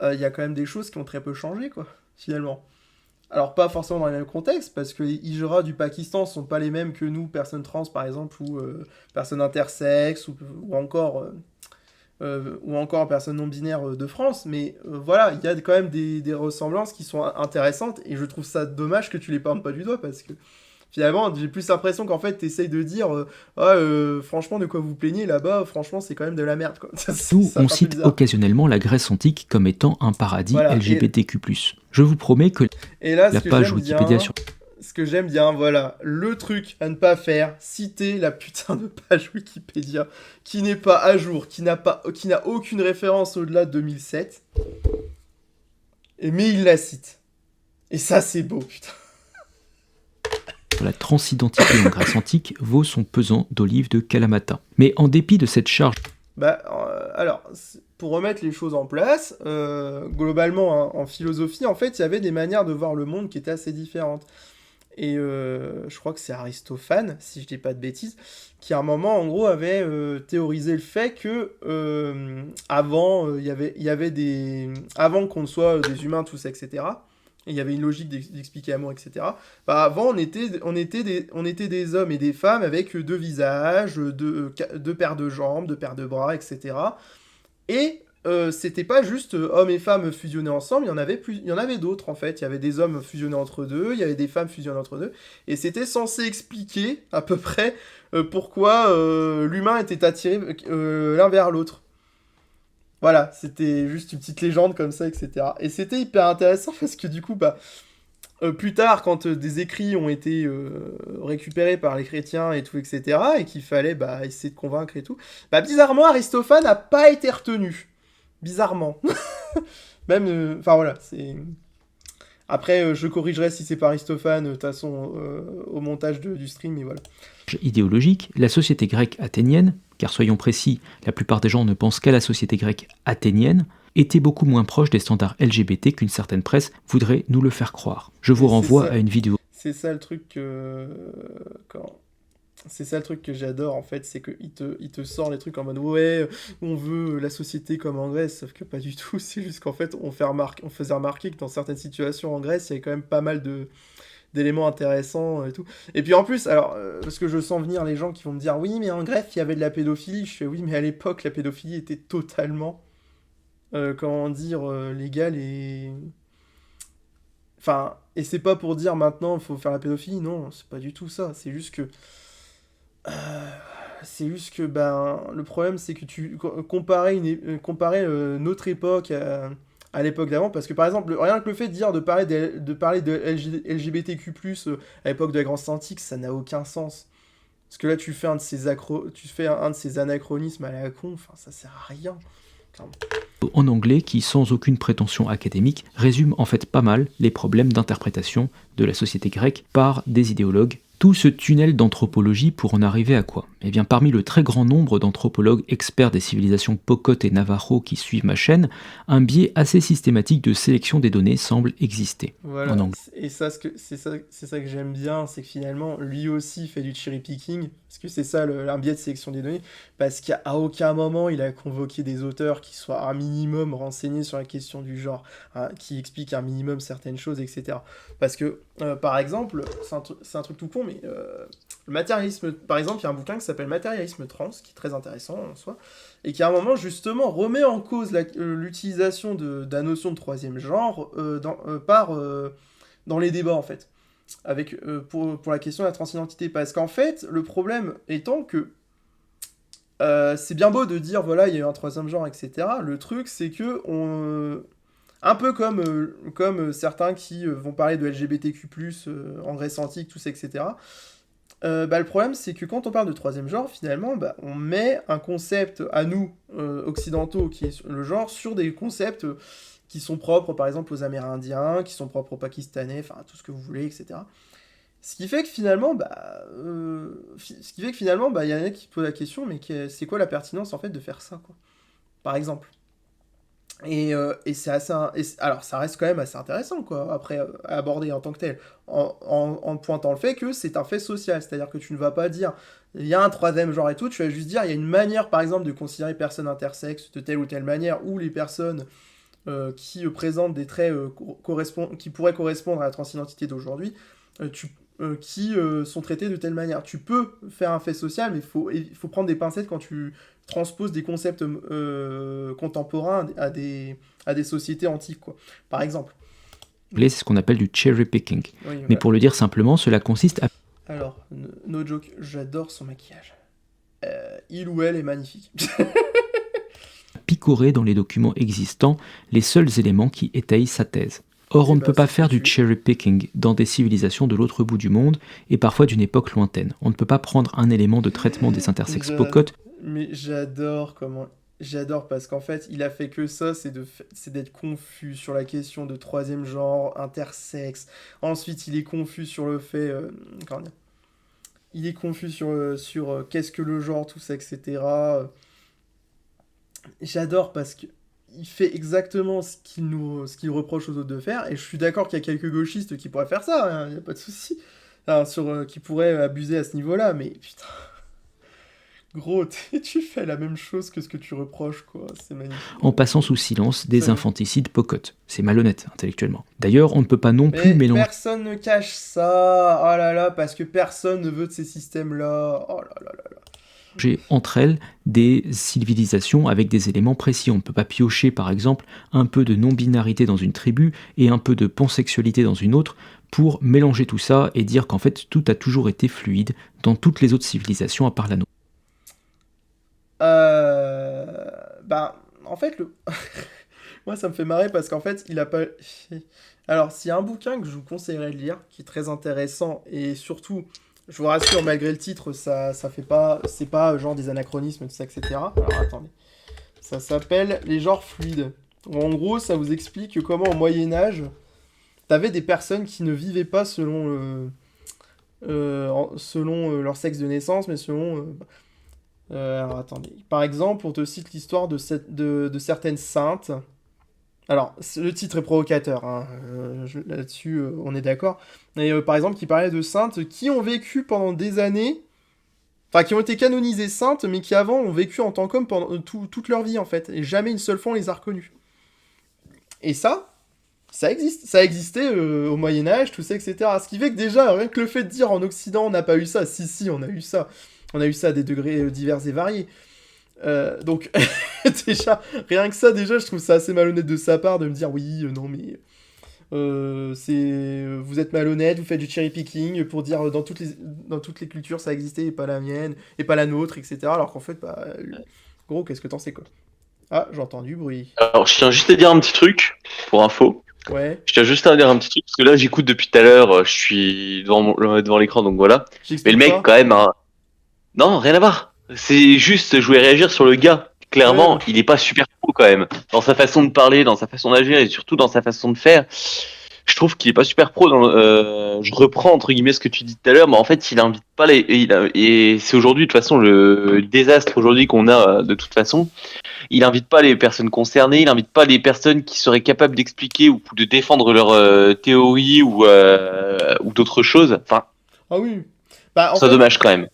il y a quand même des choses qui ont très peu changé, quoi, finalement. Alors, pas forcément dans les mêmes contextes, parce que les hijras du Pakistan sont pas les mêmes que nous, personnes trans, par exemple, ou personnes intersexes, ou encore personnes non-binaires de France, mais voilà, il y a quand même des ressemblances qui sont intéressantes, et je trouve ça dommage que tu les parles pas du doigt, parce que finalement, j'ai plus l'impression qu'en fait, t'essayes de dire franchement, de quoi vous plaignez là-bas, franchement, c'est quand même de la merde, quoi. nous, Ça on fait un peu cite bizarre. occasionnellement la Grèce antique comme étant un paradis Voilà, LGBTQ+. Je vous promets que et là, la page Wikipédia sur ce que j'aime bien, voilà, le truc à ne pas faire, citer la putain de page Wikipédia qui n'est pas à jour, qui n'a aucune référence au-delà de 2007, mais il la cite. Et ça, c'est beau, putain. la transidentité en Grèce antique vaut son pesant d'olives de Kalamata. Mais en dépit de cette charge Alors, pour remettre les choses en place, globalement, hein, en philosophie, en fait, il y avait des manières de voir le monde qui étaient assez différentes. Et je crois que c'est Aristophane, si je dis pas de bêtises, qui à un moment, en gros, avait théorisé le fait que avant, il y avait avant qu'on soit des humains tous, etc. Et il y avait une logique d'expliquer l'amour, etc. Avant, on était des hommes et des femmes avec deux visages, deux paires de jambes, deux paires de bras, etc. Et c'était pas juste hommes et femmes fusionnés ensemble, il y en avait d'autres en fait. Il y avait des hommes fusionnés entre deux, il y avait des femmes fusionnées entre deux, et c'était censé expliquer à peu près pourquoi l'humain était attiré l'un vers l'autre. Voilà, c'était juste une petite légende comme ça, etc. Et c'était hyper intéressant parce que du coup, plus tard, quand des écrits ont été récupérés par les chrétiens et tout, etc., et qu'il fallait essayer de convaincre et tout, bizarrement, Aristophane n'a pas été retenu. Bizarrement. Même, enfin voilà, c'est... Après, je corrigerai si c'est pas Aristophane, de toute façon, au montage du stream, mais voilà. idéologique, la société grecque athénienne, car soyons précis, la plupart des gens ne pensent qu'à la société grecque athénienne, était beaucoup moins proche des standards LGBT qu'une certaine presse voudrait nous le faire croire. Je vous renvoie à une vidéo. C'est ça le truc que... C'est ça le truc que j'adore en fait, c'est qu'il te sort les trucs en mode ouais, on veut la société comme en Grèce, sauf que pas du tout, c'est juste qu'en fait on faisait remarquer que dans certaines situations en Grèce, il y avait quand même pas mal d'éléments intéressants et tout. Et puis en plus, alors, parce que je sens venir les gens qui vont me dire oui, mais en Grèce il y avait de la pédophilie, je fais oui, mais à l'époque la pédophilie était totalement, comment dire, légale et... Enfin, et c'est pas pour dire maintenant il faut faire la pédophilie, non, c'est pas du tout ça, c'est juste que... C'est juste que ben, le problème c'est que tu comparais notre époque à l'époque d'avant, parce que par exemple, rien que le fait de dire de parler de LGBTQ+, à l'époque de la Grèce antique, ça n'a aucun sens. Parce que là tu fais un de ces anachronismes à la con, enfin ça sert à rien. Clairement. En anglais qui, sans aucune prétention académique, résume en fait pas mal les problèmes d'interprétation de la société grecque par des idéologues. Tout ce tunnel d'anthropologie pour en arriver à quoi ? Eh bien, parmi le très grand nombre d'anthropologues experts des civilisations Pokot et Navajo qui suivent ma chaîne, un biais assez systématique de sélection des données semble exister. Voilà, En anglais. et c'est ça que j'aime bien, c'est que finalement, lui aussi fait du cherry picking, parce que c'est ça un biais de sélection des données, parce qu'à aucun moment il a convoqué des auteurs qui soient un minimum renseignés sur la question du genre, hein, qui expliquent un minimum certaines choses, etc. Parce que, par exemple, c'est un truc tout con, mais le matérialisme, par exemple, il y a un bouquin qui s'appelle Matérialisme trans, qui est très intéressant en soi, et qui à un moment justement remet en cause l'utilisation de la notion de troisième genre dans les débats en fait, avec, pour la question de la transidentité, parce qu'en fait le problème étant que c'est bien beau de dire voilà il y a eu un troisième genre, etc. Le truc c'est que un peu comme certains qui vont parler de LGBTQ+, en Grèce antique, tout ça, etc. Le problème, c'est que quand on parle de troisième genre, finalement, on met un concept à nous, occidentaux, qui est le genre, sur des concepts qui sont propres, par exemple, aux Amérindiens, qui sont propres aux Pakistanais, enfin, tout ce que vous voulez, etc. Ce qui fait que finalement, il y en a qui se posent la question, mais c'est quoi la pertinence, en fait, de faire ça, quoi, par exemple. Et c'est assez... alors, ça reste quand même assez intéressant, quoi, après, à aborder en tant que tel, en pointant le fait que c'est un fait social, c'est-à-dire que tu ne vas pas dire, il y a un troisième genre et tout, tu vas juste dire, il y a une manière, par exemple, de considérer les personnes intersexes de telle ou telle manière, ou les personnes qui présentent des traits qui pourraient correspondre à la transidentité d'aujourd'hui, qui sont traitées de telle manière. Tu peux faire un fait social, mais il faut prendre des pincettes quand tu transposes des concepts contemporains à des sociétés antiques, quoi. Par exemple. C'est ce qu'on appelle du cherry picking. Oui, voilà. Mais pour le dire simplement, cela consiste à... Alors, no joke, j'adore son maquillage. Il ou elle est magnifique. picorer dans les documents existants les seuls éléments qui étayent sa thèse. Or, on ne peut pas faire du cherry picking dans des civilisations de l'autre bout du monde et parfois d'une époque lointaine. On ne peut pas prendre un élément de traitement des intersexes Pokot. Mais j'adore parce qu'en fait, il a fait que ça, c'est d'être confus sur la question de troisième genre, intersexe. Ensuite, il est confus sur le fait... comment dire ? Il est confus sur qu'est-ce que le genre, tout ça, etc. J'adore parce que il fait exactement ce qu'il reproche aux autres de faire, et je suis d'accord qu'il y a quelques gauchistes qui pourraient faire ça, il n'y a pas de souci, qui pourraient abuser à ce niveau-là, mais putain, gros, tu fais la même chose que ce que tu reproches, quoi, c'est magnifique. En passant sous silence des infanticides Pokot. C'est malhonnête, intellectuellement. D'ailleurs, on ne peut pas non plus mélanger... Personne ne cache ça, oh là là, parce que personne ne veut de ces systèmes-là, oh là là là là. Entre elles des civilisations avec des éléments précis. On ne peut pas piocher par exemple un peu de non-binarité dans une tribu et un peu de pansexualité dans une autre pour mélanger tout ça et dire qu'en fait tout a toujours été fluide dans toutes les autres civilisations à part la nôtre. En fait, moi ça me fait marrer parce qu'en fait il a pas... Alors s'il y a un bouquin que je vous conseillerais de lire, qui est très intéressant et surtout... Je vous rassure, malgré le titre, ça fait pas... C'est pas genre des anachronismes, tout ça, etc. Alors, attendez. Ça s'appelle Les genres fluides. En gros, ça vous explique comment, au Moyen-Âge, t'avais des personnes qui ne vivaient pas selon leur sexe de naissance, mais selon Alors attendez. Par exemple, on te cite l'histoire de certaines saintes. Alors, le titre est provocateur, hein, là-dessus on est d'accord. Et par exemple, qui parlait de saintes qui ont vécu pendant des années, enfin qui ont été canonisées saintes, mais qui avant ont vécu en tant qu'hommes pendant toute leur vie en fait, et jamais une seule fois on les a reconnues. Et ça existe, ça existait au Moyen-Âge, tout ça, etc. Ce qui fait que déjà, rien que le fait de dire en Occident on n'a pas eu ça, si, on a eu ça. On a eu ça à des degrés divers et variés. Donc, déjà, rien que ça, déjà, je trouve ça assez malhonnête de sa part de me dire oui, non, mais vous êtes malhonnête, vous faites du cherry picking pour dire dans toutes les cultures ça existait et pas la mienne, et pas la nôtre, etc. Alors qu'en fait, bah, gros, qu'est-ce que t'en sais quoi? Ah, j'entends du bruit. Alors, je tiens juste à dire un petit truc, pour info. Ouais, Je tiens juste à dire un petit truc, parce que là, j'écoute depuis tout à l'heure, je suis devant l'écran, donc voilà. Mais le j'explique mec, pas. quand même, hein. Non, rien à voir. C'est juste, je voulais réagir sur le gars. Ouais, Clairement, il est pas super pro quand même. Dans sa façon de parler, dans sa façon d'agir et surtout dans sa façon de faire. Je trouve qu'il est pas super pro je reprends entre guillemets ce que tu dis tout à l'heure, mais en fait, il invite pas et c'est aujourd'hui de toute façon le désastre aujourd'hui qu'on a de toute façon. Il invite pas les personnes concernées, il invite pas les personnes qui seraient capables d'expliquer ou de défendre leur théorie ou d'autres choses. Enfin, ah oui. Bah, en c'est fait, dommage quand même.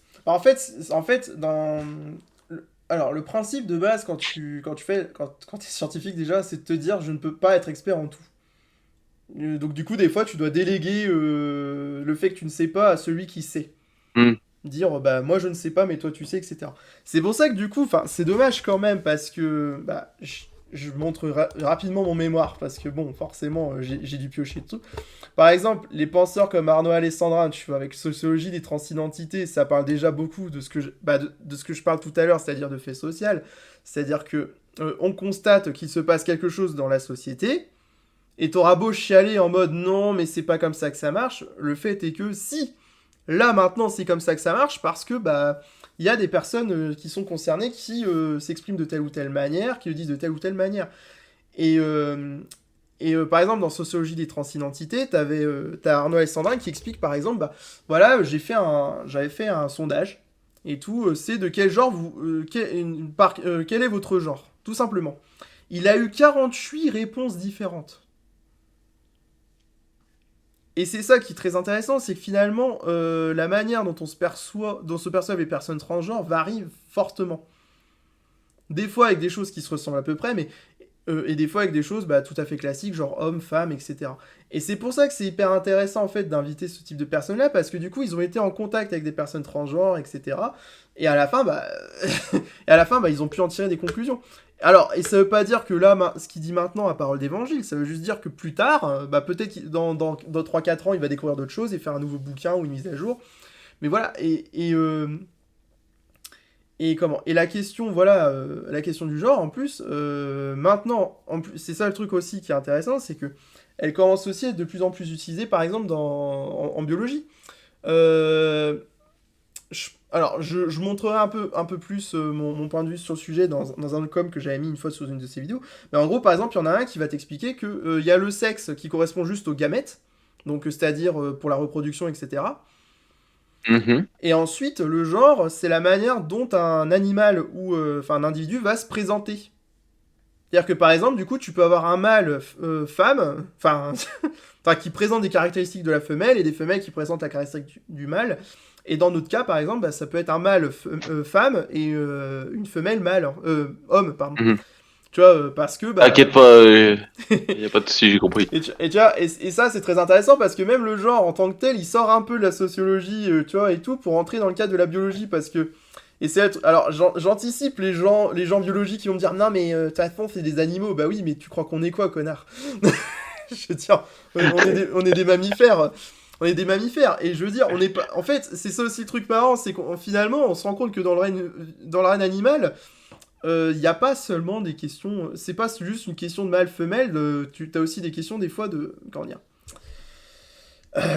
alors, le principe de base quand t'es scientifique déjà, c'est de te dire je ne peux pas être expert en tout. Donc du coup, des fois, tu dois déléguer le fait que tu ne sais pas à celui qui sait. Hmm. Dire, bah moi je ne sais pas, mais toi tu sais, etc. C'est pour ça que du coup, enfin, c'est dommage quand même, parce que bah, je montre rapidement mon mémoire, parce que bon, forcément, j'ai dû piocher de tout. Par exemple, les penseurs comme Arnaud Alessandrin, tu vois, avec sociologie des transidentités, ça parle déjà beaucoup de ce que de ce que je parle tout à l'heure, c'est-à-dire de fait social. C'est-à-dire que on constate qu'il se passe quelque chose dans la société, et t'auras beau chialer en mode non, mais c'est pas comme ça que ça marche, le fait est que si, là maintenant c'est comme ça que ça marche, parce que bah il y a des personnes qui sont concernées qui s'expriment de telle ou telle manière, qui le disent de telle ou telle manière. Et, par exemple dans Sociologie des transidentités, t'as Arnaud Alessandrin qui explique par exemple, bah voilà, j'avais fait un sondage, et tout, c'est de quel genre quel est votre genre, tout simplement. Il a eu 48 réponses différentes. Et c'est ça qui est très intéressant, c'est que finalement, la manière dont se perçoivent les personnes transgenres varie fortement. Des fois avec des choses qui se ressemblent à peu près, mais et des fois avec des choses bah, tout à fait classiques, genre hommes, femmes, etc. Et c'est pour ça que c'est hyper intéressant en fait d'inviter ce type de personnes-là, parce que du coup ils ont été en contact avec des personnes transgenres, etc. Et à la fin, bah, ils ont pu en tirer des conclusions. Alors, et ça veut pas dire que là, ce qu'il dit maintenant à parole d'évangile, ça veut juste dire que plus tard, bah, peut-être que dans 3-4 ans, il va découvrir d'autres choses et faire un nouveau bouquin ou une mise à jour. Mais voilà, et comment? Et la question, voilà, la question du genre, en plus, maintenant, c'est ça le truc aussi qui est intéressant, c'est que elle commence aussi à être de plus en plus utilisée, par exemple, en biologie. Euh, je montrerai un peu plus mon point de vue sur le sujet dans un com que j'avais mis une fois sur une de ces vidéos. Mais en gros, par exemple, il y en a un qui va t'expliquer que y a le sexe qui correspond juste aux gamètes, donc c'est-à-dire pour la reproduction, etc. Mhm. Et ensuite, le genre, c'est la manière dont un animal ou enfin un individu va se présenter. C'est-à-dire que par exemple, du coup, tu peux avoir un mâle femme, enfin, qui présente des caractéristiques de la femelle et des femelles qui présentent la caractéristique du mâle. Et dans notre cas, par exemple, bah, ça peut être un mâle femme et une femelle mâle, homme, pardon. Mhm. Tu vois, parce que bah, T'inquiète pas, y a pas de souci, j'ai compris. tu vois, et ça c'est très intéressant parce que même le genre en tant que tel, il sort un peu de la sociologie, tu vois, et tout, pour entrer dans le cadre de la biologie parce que. Et alors j'anticipe les gens biologiques qui vont me dire non mais de toute façon c'est des animaux, bah oui mais tu crois qu'on est quoi connard? Je veux dire, on est des mammifères. On est des mammifères. Et je veux dire, on est pas. En fait, c'est ça aussi le truc marrant, c'est qu'on finalement on se rend compte que dans le règne animal, il n'y a pas seulement des questions. C'est pas juste une question de mâle-femelle. Tu as aussi des questions des fois de. Comment dire?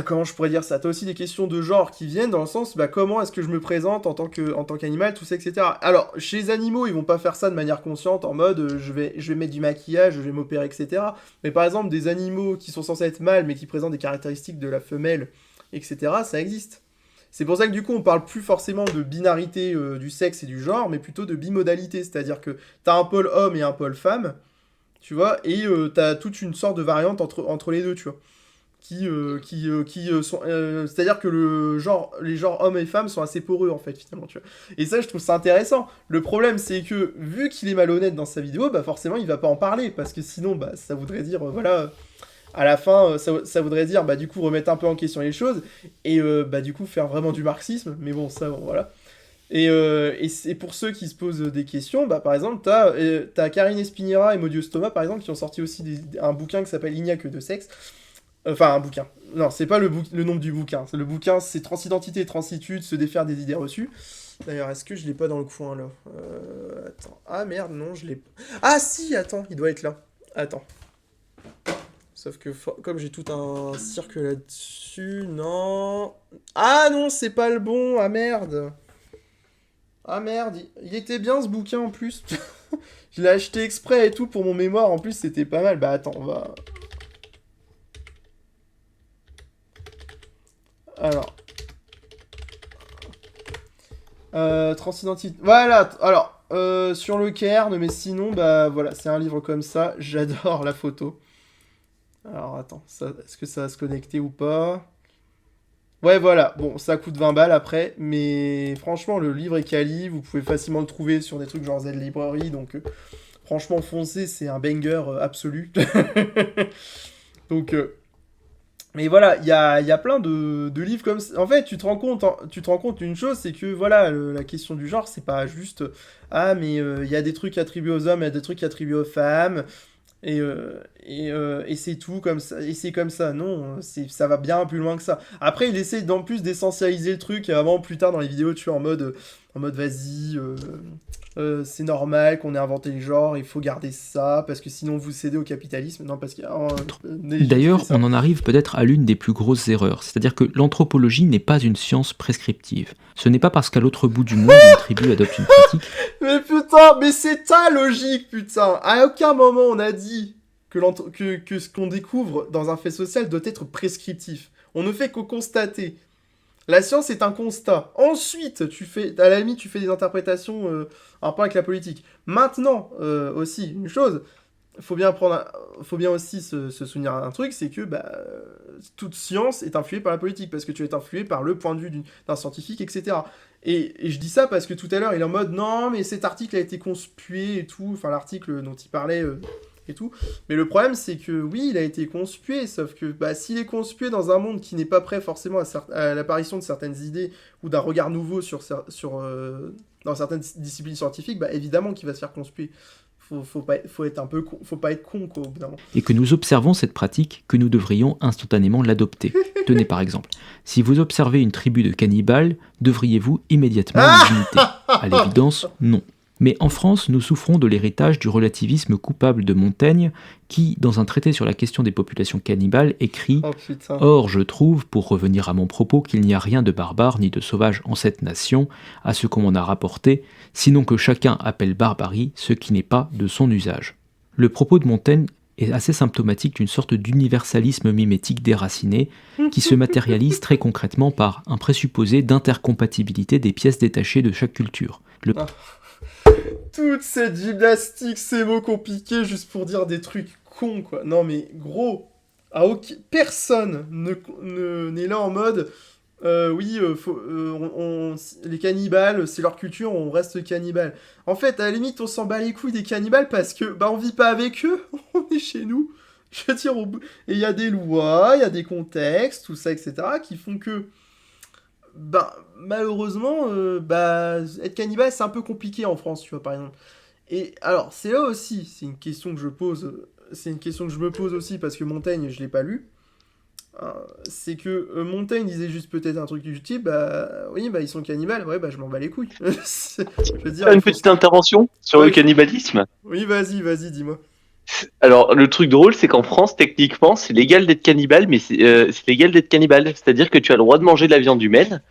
Comment je pourrais dire ça? T'as aussi des questions de genre qui viennent dans le sens, bah, comment est-ce que je me présente en tant qu'animal, tout ça, etc. Alors, chez les animaux, ils vont pas faire ça de manière consciente, en mode, je vais mettre du maquillage, je vais m'opérer, etc. Mais par exemple, des animaux qui sont censés être mâles, mais qui présentent des caractéristiques de la femelle, etc., ça existe. C'est pour ça que du coup, on parle plus forcément de binarité du sexe et du genre, mais plutôt de bimodalité, c'est-à-dire que t'as un pôle homme et un pôle femme, tu vois, et t'as toute une sorte de variante entre les deux, tu vois. C'est-à-dire que les genres hommes et femmes sont assez poreux en fait finalement, tu vois. Et ça je trouve ça intéressant. Le problème c'est que vu qu'il est malhonnête dans sa vidéo, bah forcément il va pas en parler parce que sinon bah ça voudrait dire voilà à la fin ça voudrait dire bah du coup remettre un peu en question les choses et bah du coup faire vraiment du marxisme. Mais bon ça bon, voilà. Et c'est pour ceux qui se posent des questions, bah par exemple t'as Karine Espinera et Maudieu Stoma par exemple qui ont sorti aussi un bouquin qui s'appelle Il n'y a que de sexe. Enfin, un bouquin. Non, c'est pas le nom du bouquin. Le bouquin, c'est Transidentité et Transitude, se défaire des idées reçues. D'ailleurs, est-ce que je l'ai pas dans le coin, là Attends. Ah, merde, non, je l'ai pas. Ah, si, attends, il doit être là. Attends. Sauf que, comme j'ai tout un cirque là-dessus, non... Ah, non, c'est pas le bon. Ah, merde. Ah, merde. Il était bien, ce bouquin, en plus. Je l'ai acheté exprès et tout pour mon mémoire. En plus, c'était pas mal. Bah, attends, on va... Alors. Transidentité. Voilà. Alors, sur le cairn, mais sinon, bah voilà, c'est un livre comme ça. J'adore la photo. Alors, attends, est-ce que ça va se connecter ou pas? Ouais, voilà. Bon, ça coûte 20 balles après, mais franchement, le livre est quali. Vous pouvez facilement le trouver sur des trucs genre Z Library. Donc, franchement, foncez, c'est un banger absolu. Donc. Mais voilà, il y a plein de livres comme ça. En fait, tu te rends compte d'une chose, c'est que voilà, la question du genre, c'est pas juste ah mais il y a des trucs attribués aux hommes, il y a des trucs attribués aux femmes, et c'est tout comme ça, et c'est comme ça. Non, ça va bien plus loin que ça. Après, il essaie d'en plus d'essentialiser le truc, et avant plus tard dans les vidéos, tu vois, en mode vas-y. C'est normal qu'on ait inventé le genre, il faut garder ça, parce que sinon vous cédez au capitalisme. Non, parce que... D'ailleurs, on en arrive peut-être à l'une des plus grosses erreurs, c'est-à-dire que l'anthropologie n'est pas une science prescriptive. Ce n'est pas parce qu'à l'autre bout du monde, une tribu adopte une pratique... Mais putain, mais c'est ta logique, putain. À aucun moment on a dit que ce qu'on découvre dans un fait social doit être prescriptif. On ne fait que constater. La science est un constat. Ensuite, à la limite, tu fais des interprétations en rapport avec la politique. Maintenant, aussi, une chose, faut bien aussi se souvenir d'un truc, c'est que toute science est influée par la politique, parce que tu es influé par le point de vue d'un scientifique, etc. Et je dis ça parce que tout à l'heure, il est en mode, non, mais cet article a été conspué et tout, enfin l'article dont il parlait... et tout. Mais le problème, c'est que oui, il a été conspué, sauf que s'il est conspué dans un monde qui n'est pas prêt forcément à l'apparition de certaines idées ou d'un regard nouveau dans certaines disciplines scientifiques, évidemment qu'il va se faire conspuer. Faut pas être con, quoi, au bout d'un moment. Et que nous observons cette pratique, que nous devrions instantanément l'adopter. Tenez par exemple, si vous observez une tribu de cannibales, devriez-vous immédiatement les imiter? À l'évidence, non. Mais en France, nous souffrons de l'héritage du relativisme coupable de Montaigne, qui, dans un traité sur la question des populations cannibales, écrit « Or, je trouve, pour revenir à mon propos, qu'il n'y a rien de barbare ni de sauvage en cette nation, à ce qu'on m'en a rapporté, sinon que chacun appelle barbarie ce qui n'est pas de son usage. » Le propos de Montaigne est assez symptomatique d'une sorte d'universalisme mimétique déraciné, qui se matérialise très concrètement par un présupposé d'intercompatibilité des pièces détachées de chaque culture. Toute cette gymnastique, ces mots compliqués juste pour dire des trucs cons, quoi. Non, mais gros, personne n'est là en mode les cannibales, c'est leur culture, on reste cannibales. En fait, à la limite, on s'en bat les couilles des cannibales parce que on vit pas avec eux, on est chez nous. Je veux dire, et il y a des lois, il y a des contextes, tout ça, etc., qui font que malheureusement, être cannibale, c'est un peu compliqué en France, tu vois, par exemple. Et alors, c'est là aussi, c'est une question que je me pose aussi, parce que Montaigne, je l'ai pas lu. C'est que Montaigne disait juste peut-être un truc du type, ils sont cannibales, ouais, je m'en bats les couilles. Je veux dire, une petite intervention sur le cannibalisme. Oui, vas-y, dis-moi. Alors, le truc drôle, c'est qu'en France, techniquement, c'est légal d'être cannibale, mais c'est légal d'être cannibale. C'est-à-dire que tu as le droit de manger de la viande humaine,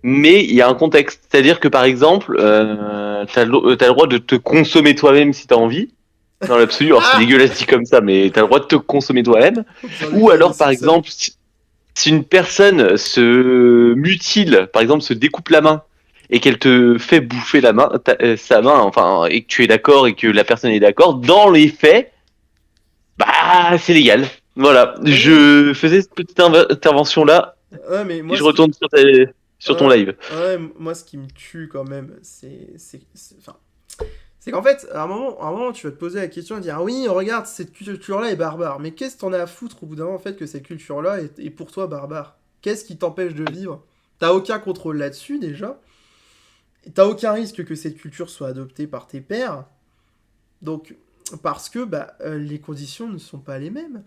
mais il y a un contexte. C'est-à-dire que, par exemple, t'as le droit de te consommer toi-même si t'as envie. Dans l'absolu, alors c'est dégueulasse dit comme ça, mais t'as le droit de te consommer toi-même. Ou alors, par exemple, si une personne se mutile, par exemple se découpe la main, et qu'elle te fait bouffer la main, sa main, enfin, et que tu es d'accord et que la personne est d'accord, dans les faits, bah c'est légal. Voilà, Oui. je faisais cette petite intervention là Ouais, mais et moi, je ce qui... retourne sur ton Ouais, live. ouais, moi, ce qui me tue quand même, enfin, c'est qu'en fait, à un moment, tu vas te poser la question et dire, ah oui, regarde, cette culture-là est barbare. Mais qu'est-ce que t'en as à foutre au bout d'un moment, en fait, que cette culture-là est pour toi barbare? Qu'est-ce qui t'empêche de vivre? T'as aucun contrôle là-dessus, déjà. T'as aucun risque que cette culture soit adoptée par tes pairs. Donc, parce que bah, les conditions ne sont pas les mêmes.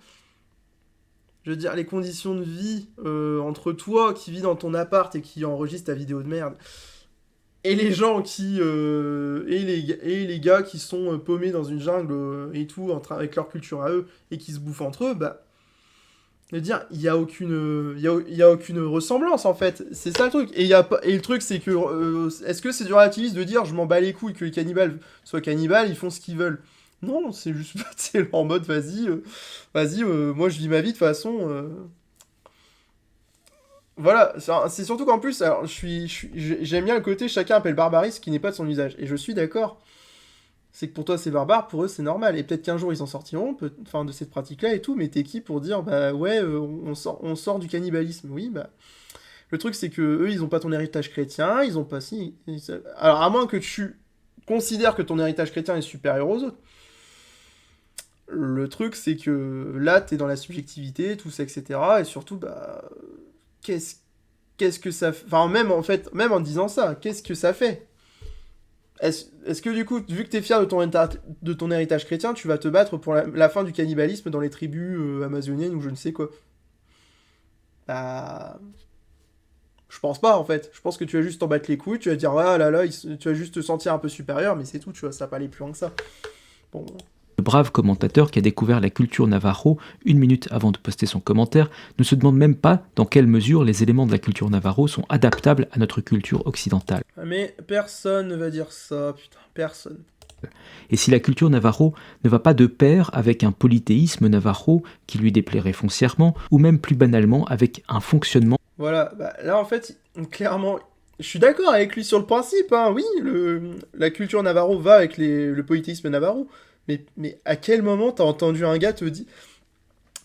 Je veux dire, les conditions de vie entre toi qui vis dans ton appart et qui enregistre ta vidéo de merde, et les gens qui. Et les gars qui sont paumés dans une jungle et tout, avec leur culture à eux, et qui se bouffent entre eux, bah. Je veux dire, il y a aucune. Il y a aucune ressemblance en fait. C'est ça le truc. Et le truc, c'est que. Est-ce que c'est du relativisme de dire je m'en bats les couilles que les cannibales soient cannibales, ils font ce qu'ils veulent? Non, c'est juste. C'est en mode vas-y, moi je vis ma vie de toute façon. Voilà, c'est surtout qu'en plus, alors, j'aime bien le côté chacun appelle barbarie ce qui n'est pas de son usage. Et je suis d'accord. C'est que pour toi c'est barbare, pour eux c'est normal. Et peut-être qu'un jour ils en sortiront, enfin de cette pratique-là et tout, mais t'es qui pour dire, bah ouais, on sort du cannibalisme? Oui, bah. Le truc c'est que eux ils ont pas ton héritage chrétien, ils ont pas si. Alors à moins que tu considères que ton héritage chrétien est supérieur aux autres. Le truc c'est que là t'es dans la subjectivité, tout ça, etc. Et surtout, bah. Qu'est-ce qu'est-ce que ça fait. Enfin, même en fait, même en disant ça, qu'est-ce que ça fait? Est-ce que du coup, vu que t'es fier de ton héritage chrétien, tu vas te battre pour la fin du cannibalisme dans les tribus amazoniennes ou je ne sais quoi? Bah. Je pense pas en fait. Je pense que tu vas juste t'en battre les couilles, tu vas dire ah là là, tu vas juste te sentir un peu supérieur, mais c'est tout, tu vois, ça va pas aller plus loin que ça. Bon. Le brave commentateur qui a découvert la culture Navarro 1 minute avant de poster son commentaire ne se demande même pas dans quelle mesure les éléments de la culture Navarro sont adaptables à notre culture occidentale. Mais personne ne va dire ça, putain, personne. Et si la culture Navarro ne va pas de pair avec un polythéisme Navarro qui lui déplairait foncièrement, ou même plus banalement avec un fonctionnement. Voilà, bah, là en fait, clairement, je suis d'accord avec lui sur le principe, hein, oui, la culture Navarro va avec le polythéisme Navarro, mais à quel moment t'as entendu un gars te dire...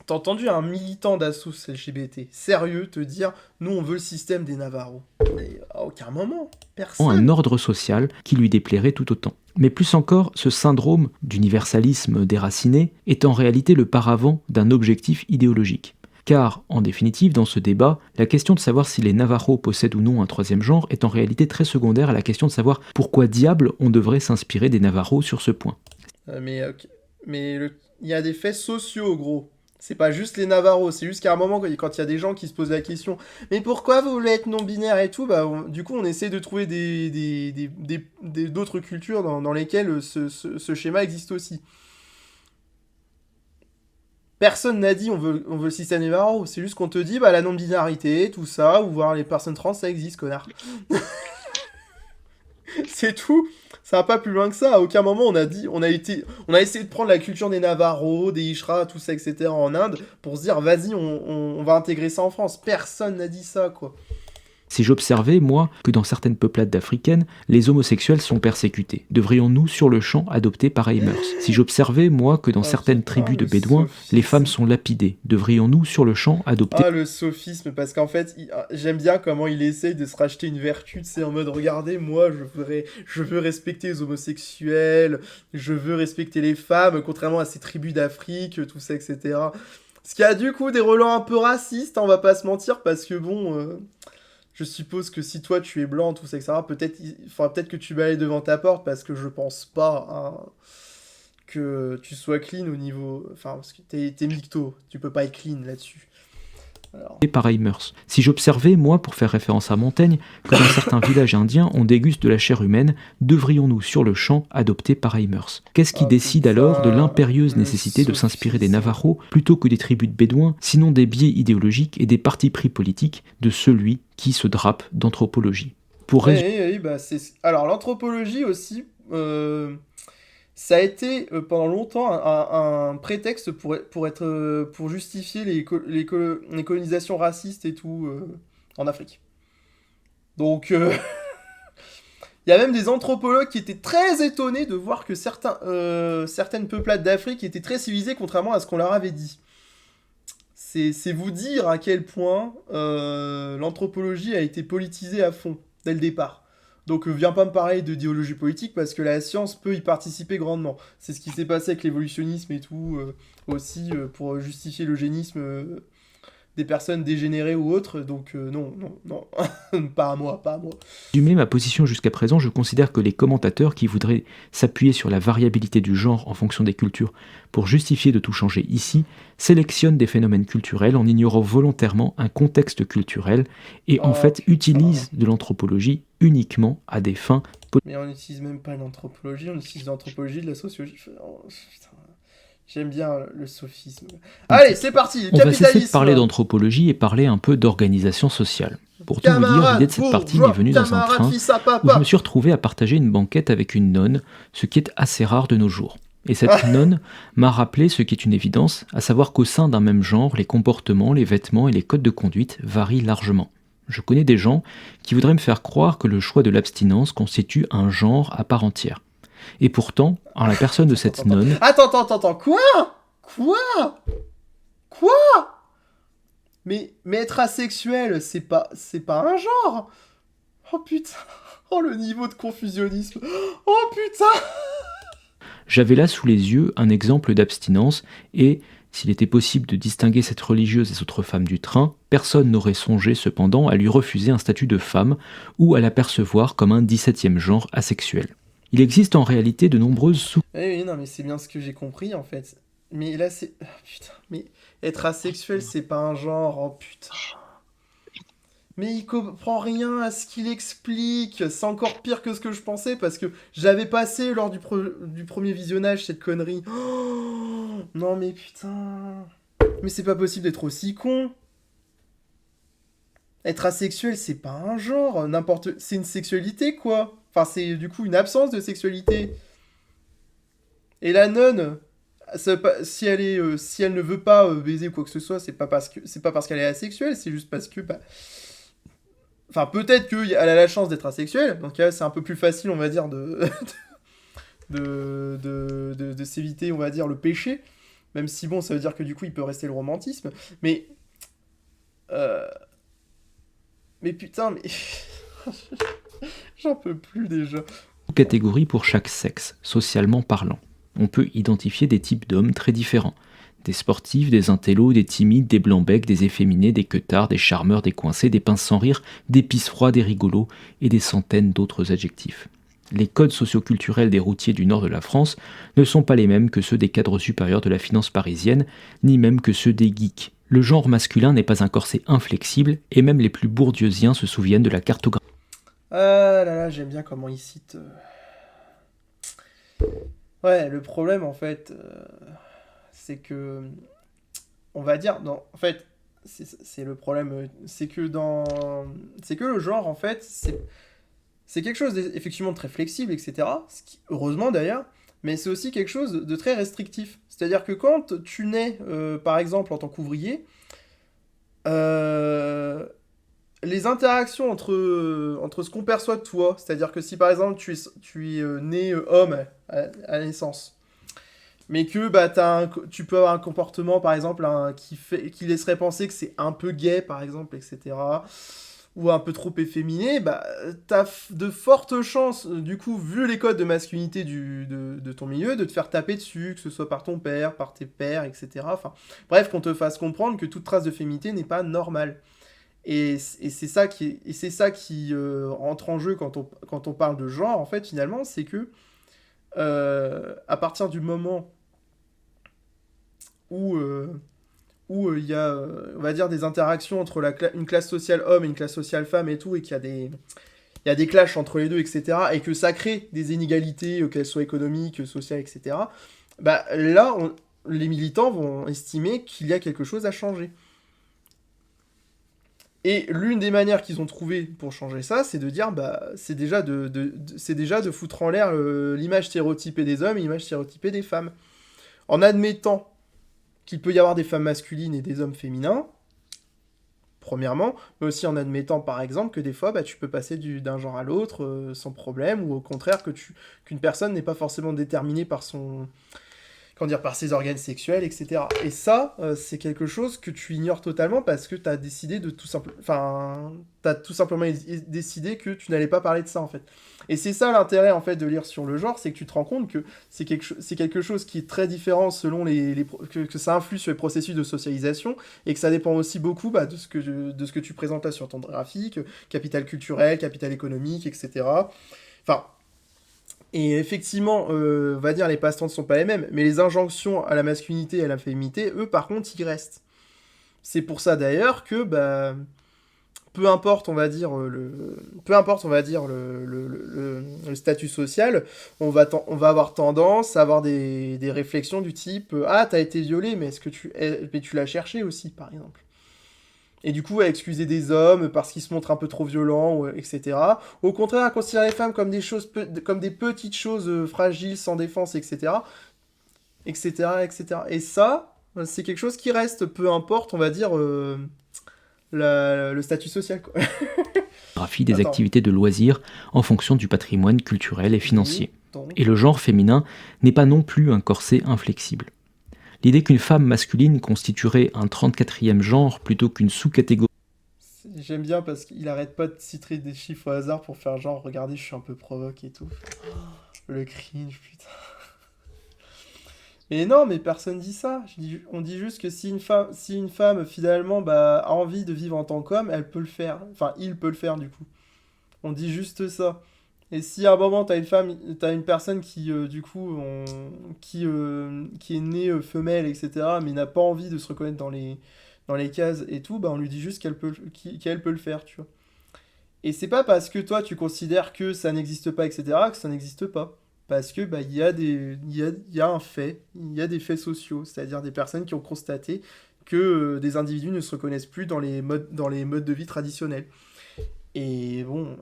T'as entendu un militant d'Assos LGBT sérieux te dire nous on veut le système des Navarros? Mais à aucun moment, un personne. ordre social qui lui déplairait tout autant. Mais plus encore, ce syndrome d'universalisme déraciné est en réalité le paravent d'un objectif idéologique. Car, en définitive, dans ce débat, la question de savoir si les Navarros possèdent ou non un troisième genre est en réalité très secondaire à la question de savoir pourquoi diable on devrait s'inspirer des Navarros sur ce point. Mais il y a des faits sociaux, gros. C'est pas juste les Navarros, c'est juste qu'à un moment, quand il y a des gens qui se posent la question mais pourquoi vous voulez être non-binaire et tout, bah, du coup, on essaie de trouver d'autres cultures dans lesquelles ce schéma existe aussi. Personne n'a dit on veut le système des Navarros, c'est juste qu'on te dit bah, la non-binarité, tout ça, ou voir les personnes trans, ça existe, connard. C'est tout. Ça va pas plus loin que ça. À aucun moment on a essayé de prendre la culture des Navarros, des Ishra, tout ça, etc. en Inde pour se dire vas-y, on va intégrer ça en France. Personne n'a dit ça, quoi. Si j'observais, moi, que dans certaines peuplades africaines, les homosexuels sont persécutés, devrions-nous sur le champ adopter pareilles mœurs? Si j'observais, moi, que dans certaines tribus de bédouins, les femmes sont lapidées, devrions-nous sur le champ adopter... Ah, le sophisme, parce qu'en fait, j'aime bien comment il essaye de se racheter une vertu, tu sais, en mode regardez, moi, je veux respecter les homosexuels, je veux respecter les femmes, contrairement à ces tribus d'Afrique, tout ça, etc. Ce qui a du coup des relents un peu racistes, hein, on va pas se mentir, parce que bon... Je suppose que si toi tu es blanc, tout ça, etc., il faudra peut-être que tu balayes devant ta porte parce que je pense pas hein, que tu sois clean au niveau. Enfin, parce que t'es micto, tu peux pas être clean là-dessus. Alors... pareilles mœurs. Si j'observais, moi, pour faire référence à Montaigne, que dans certains villages indiens on déguste de la chair humaine, devrions-nous sur le champ adopter pareilles mœurs? Qu'est-ce qui décide alors de l'impérieuse nécessité de s'inspirer des Navarros plutôt que des tribus de bédouins, sinon des biais idéologiques et des partis pris politiques de celui qui se drape d'anthropologie? Oui, bah alors l'anthropologie aussi, ça a été pendant longtemps un prétexte pour justifier les colonisations racistes et tout en Afrique. Donc, il y a même des anthropologues qui étaient très étonnés de voir que certaines peuplades d'Afrique étaient très civilisées, contrairement à ce qu'on leur avait dit. C'est vous dire à quel point l'anthropologie a été politisée à fond, dès le départ. Donc viens pas me parler d'idéologie politique, parce que la science peut y participer grandement. C'est ce qui s'est passé avec l'évolutionnisme et tout, aussi, pour justifier l'eugénisme des personnes dégénérées ou autres. Donc non, non, non, pas à moi, pas à moi. Résumer ma position jusqu'à présent, je considère que les commentateurs qui voudraient s'appuyer sur la variabilité du genre en fonction des cultures pour justifier de tout changer ici, sélectionnent des phénomènes culturels en ignorant volontairement un contexte culturel et en fait utilisent de l'anthropologie uniquement à des fins Mais on n'utilise même pas l'anthropologie, on utilise l'anthropologie de la sociologie. Oh, putain. J'aime bien le sophisme. Allez, c'est parti, On va cesser de parler d'anthropologie et parler un peu d'organisation sociale. Pour tout vous dire, l'idée de cette partie m'est venue dans un train où je me suis retrouvé à partager une banquette avec une nonne, ce qui est assez rare de nos jours. Et cette nonne m'a rappelé ce qui est une évidence, à savoir qu'au sein d'un même genre, les comportements, les vêtements et les codes de conduite varient largement. Je connais des gens qui voudraient me faire croire que le choix de l'abstinence constitue un genre à part entière. Et pourtant, en la personne de cette nonne... Attends, Quoi mais être asexuel, c'est pas un genre. Oh putain. Oh, le niveau de confusionnisme. Oh putain. J'avais là sous les yeux un exemple d'abstinence et, s'il était possible de distinguer cette religieuse et cette autre femme du train, personne n'aurait songé cependant à lui refuser un statut de femme ou à l'apercevoir comme un 17e genre asexuel. Il existe en réalité de nombreuses Oui, non, mais c'est bien ce que j'ai compris, en fait. Mais là, c'est... Oh, putain, mais être asexuel, c'est pas un genre, oh putain. Mais il comprend rien à ce qu'il explique. C'est encore pire que ce que je pensais, parce que j'avais passé lors du premier visionnage cette connerie. Oh, non, mais putain... Mais c'est pas possible d'être aussi con. Être asexuel, c'est pas un genre. C'est une sexualité, quoi. Enfin, c'est du coup une absence de sexualité. Et la nonne, si elle ne veut pas baiser ou quoi que ce soit, c'est pas parce qu'elle est asexuelle, c'est juste parce que... Enfin, peut-être qu'elle a la chance d'être asexuelle, donc c'est un peu plus facile, on va dire, de s'éviter, on va dire, le péché. Même si, bon, ça veut dire que du coup, il peut rester le romantisme. Mais... Mais putain, mais... J'en peux plus déjà. Catégories pour chaque sexe, socialement parlant. On peut identifier des types d'hommes très différents. Des sportifs, des intellos, des timides, des blancs-becs, des efféminés, des queutards, des charmeurs, des coincés, des pinces sans rire, des pisse-froids, des rigolos, et des centaines d'autres adjectifs. Les codes socioculturels des routiers du nord de la France ne sont pas les mêmes que ceux des cadres supérieurs de la finance parisienne, ni même que ceux des geeks. Le genre masculin n'est pas un corset inflexible, et même les plus bourdieusiens se souviennent de la cartographie. Ah là là, j'aime bien comment il cite... Ouais, le problème, en fait, c'est que... On va dire... Non, en fait, c'est le problème, c'est que le genre, en fait, c'est quelque chose d'effectivement très flexible, etc. Heureusement, d'ailleurs. Mais c'est aussi quelque chose de très restrictif. C'est-à-dire que quand tu nais, par exemple, en tant qu'ouvrier... les interactions entre ce qu'on perçoit de toi, c'est-à-dire que si par exemple tu es né homme à la naissance, mais que bah, tu peux avoir un comportement par exemple qui laisserait penser que c'est un peu gay par exemple, etc., ou un peu trop efféminé, bah, t'as de fortes chances, du coup, vu les codes de masculinité de ton milieu, de te faire taper dessus, que ce soit par ton père, par tes pères, etc. Enfin, bref, qu'on te fasse comprendre que toute trace de féminité n'est pas normale. Et c'est ça qui entre en jeu quand on parle de genre, en fait, finalement, c'est que à partir du moment où il y a, on va dire, des interactions entre une classe sociale homme et une classe sociale femme et tout, et qu'il y a des clashs entre les deux, etc., et que ça crée des inégalités, qu'elles soient économiques, sociales, etc., bah, là, les militants vont estimer qu'il y a quelque chose à changer. Et l'une des manières qu'ils ont trouvé pour changer ça, c'est de dire, c'est déjà c'est déjà de foutre en l'air l'image stéréotypée des hommes et l'image stéréotypée des femmes. En admettant qu'il peut y avoir des femmes masculines et des hommes féminins, premièrement, mais aussi en admettant par exemple que des fois tu peux passer d'un genre à l'autre sans problème, ou au contraire qu'une personne n'est pas forcément déterminée par par ses organes sexuels, etc. Et ça, c'est quelque chose que tu ignores totalement parce que t'as décidé de t'as tout simplement décidé que tu n'allais pas parler de ça, en fait. Et c'est ça l'intérêt, en fait, de lire sur le genre, c'est que tu te rends compte que c'est quelque chose qui est très différent selon que ça influe sur les processus de socialisation, et que ça dépend aussi beaucoup de ce que tu présentes là sur ton graphique, capital culturel, capital économique, etc. Enfin... Et effectivement, on va dire les passe-temps ne sont pas les mêmes, mais les injonctions à la masculinité et à la féminité, eux, par contre, ils restent. C'est pour ça d'ailleurs que, peu importe, on va dire, le statut social, on va avoir tendance à avoir des réflexions du type « Ah, t'as été violé, mais mais tu l'as cherché aussi, par exemple. » Et du coup, à excuser des hommes parce qu'ils se montrent un peu trop violents, etc. Au contraire, à considérer les femmes comme comme des petites choses fragiles, sans défense, etc. etc., etc. Et ça, c'est quelque chose qui reste, peu importe, on va dire, le statut social, quoi. Graphie des activités de loisirs en fonction du patrimoine culturel et financier. Donc. Et le genre féminin n'est pas non plus un corset inflexible. L'idée qu'une femme masculine constituerait un 34e genre plutôt qu'une sous-catégorie. J'aime bien parce qu'il arrête pas de citer des chiffres au hasard pour faire genre, regardez, je suis un peu provoque et tout. Le cringe, putain. Mais non, mais personne dit ça. On dit juste que si une femme finalement a envie de vivre en tant qu'homme, elle peut le faire. Enfin, il peut le faire du coup. On dit juste ça. Et si à un moment t'as une personne qui qui est née femelle, etc., mais n'a pas envie de se reconnaître dans les cases et tout, on lui dit juste qu'elle peut le faire, tu vois. Et c'est pas parce que toi tu considères que ça n'existe pas, etc., que ça n'existe pas. Parce que il y a un fait, il y a des faits sociaux, c'est-à-dire des personnes qui ont constaté que des individus ne se reconnaissent plus dans les modes de vie traditionnels. Et bon,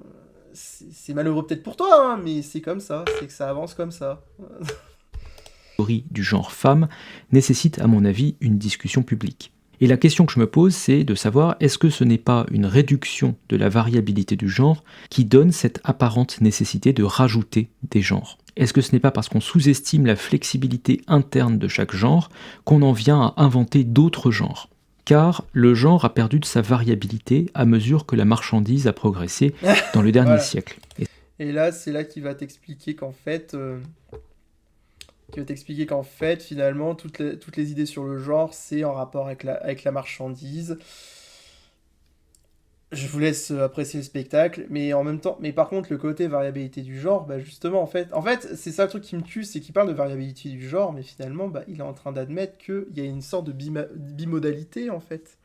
c'est malheureux peut-être pour toi, mais c'est comme ça, c'est que ça avance comme ça. Du genre femme nécessite à mon avis une discussion publique. Et la question que je me pose, c'est de savoir est-ce que ce n'est pas une réduction de la variabilité du genre qui donne cette apparente nécessité de rajouter des genres? Est-ce que ce n'est pas parce qu'on sous-estime la flexibilité interne de chaque genre qu'on en vient à inventer d'autres genres? Car le genre a perdu de sa variabilité à mesure que la marchandise a progressé dans le dernier Voilà. siècle. Et là, c'est là qu'il va t'expliquer qu'en fait... finalement, toutes les idées sur le genre, c'est en rapport avec la marchandise. Je vous laisse apprécier le spectacle, mais en même temps, mais par contre, le côté variabilité du genre, justement, en fait, c'est ça le truc qui me tue, c'est qu'il parle de variabilité du genre, mais finalement, il est en train d'admettre qu'il y a une sorte de bimodalité, en fait.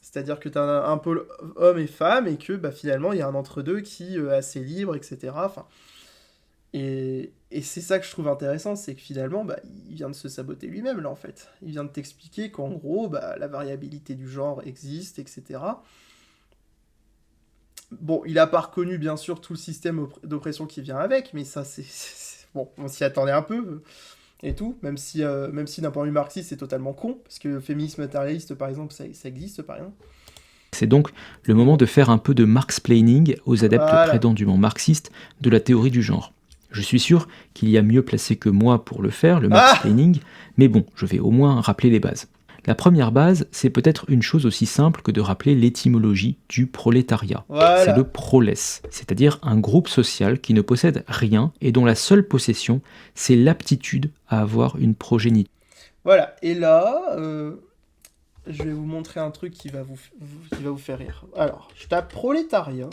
C'est-à-dire que tu as un pôle homme et femme, et que finalement, il y a un entre-deux qui est assez libre, etc. Enfin, et c'est ça que je trouve intéressant, c'est que finalement, il vient de se saboter lui-même, là, en fait. Il vient de t'expliquer qu'en gros, la variabilité du genre existe, etc. Bon, il a pas reconnu, bien sûr, tout le système d'oppression qui vient avec, mais ça, bon, on s'y attendait un peu, et tout, même si d'un point de vue marxiste, c'est totalement con, parce que le féminisme matérialiste, par exemple, ça existe, par exemple. C'est donc le moment de faire un peu de Marx-planning aux adeptes prétendument marxistes de la théorie du genre. Je suis sûr qu'il y a mieux placé que moi pour le faire, le Marx-planning, mais bon, je vais au moins rappeler les bases. La première base, c'est peut-être une chose aussi simple que de rappeler l'étymologie du prolétariat. Voilà. C'est le prolès, c'est-à-dire un groupe social qui ne possède rien et dont la seule possession, c'est l'aptitude à avoir une progéniture. Voilà, et là, je vais vous montrer un truc qui va vous faire rire. Alors, je tape prolétariat.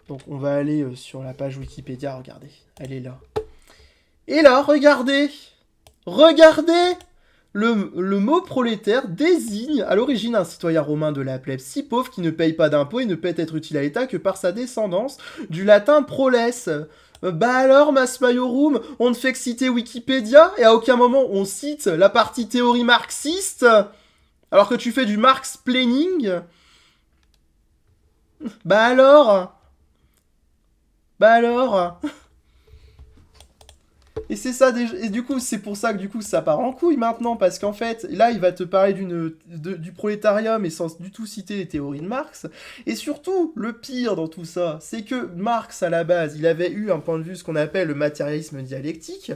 Donc on va aller sur la page Wikipédia, regardez, elle est là. Et là, regardez le mot prolétaire désigne à l'origine un citoyen romain de la plèbe si pauvre qui ne paye pas d'impôts et ne peut être utile à l'État que par sa descendance, du latin proles. Alors, Mass Maiorum, on ne fait que citer Wikipédia et à aucun moment on cite la partie théorie marxiste. Alors que tu fais du Marx-planning, bah alors Et c'est ça, et du coup, c'est pour ça que du coup, ça part en couille maintenant, parce qu'en fait, là, il va te parler du prolétariat, mais sans du tout citer les théories de Marx. Et surtout, le pire dans tout ça, c'est que Marx, à la base, il avait eu un point de vue, ce qu'on appelle le matérialisme dialectique.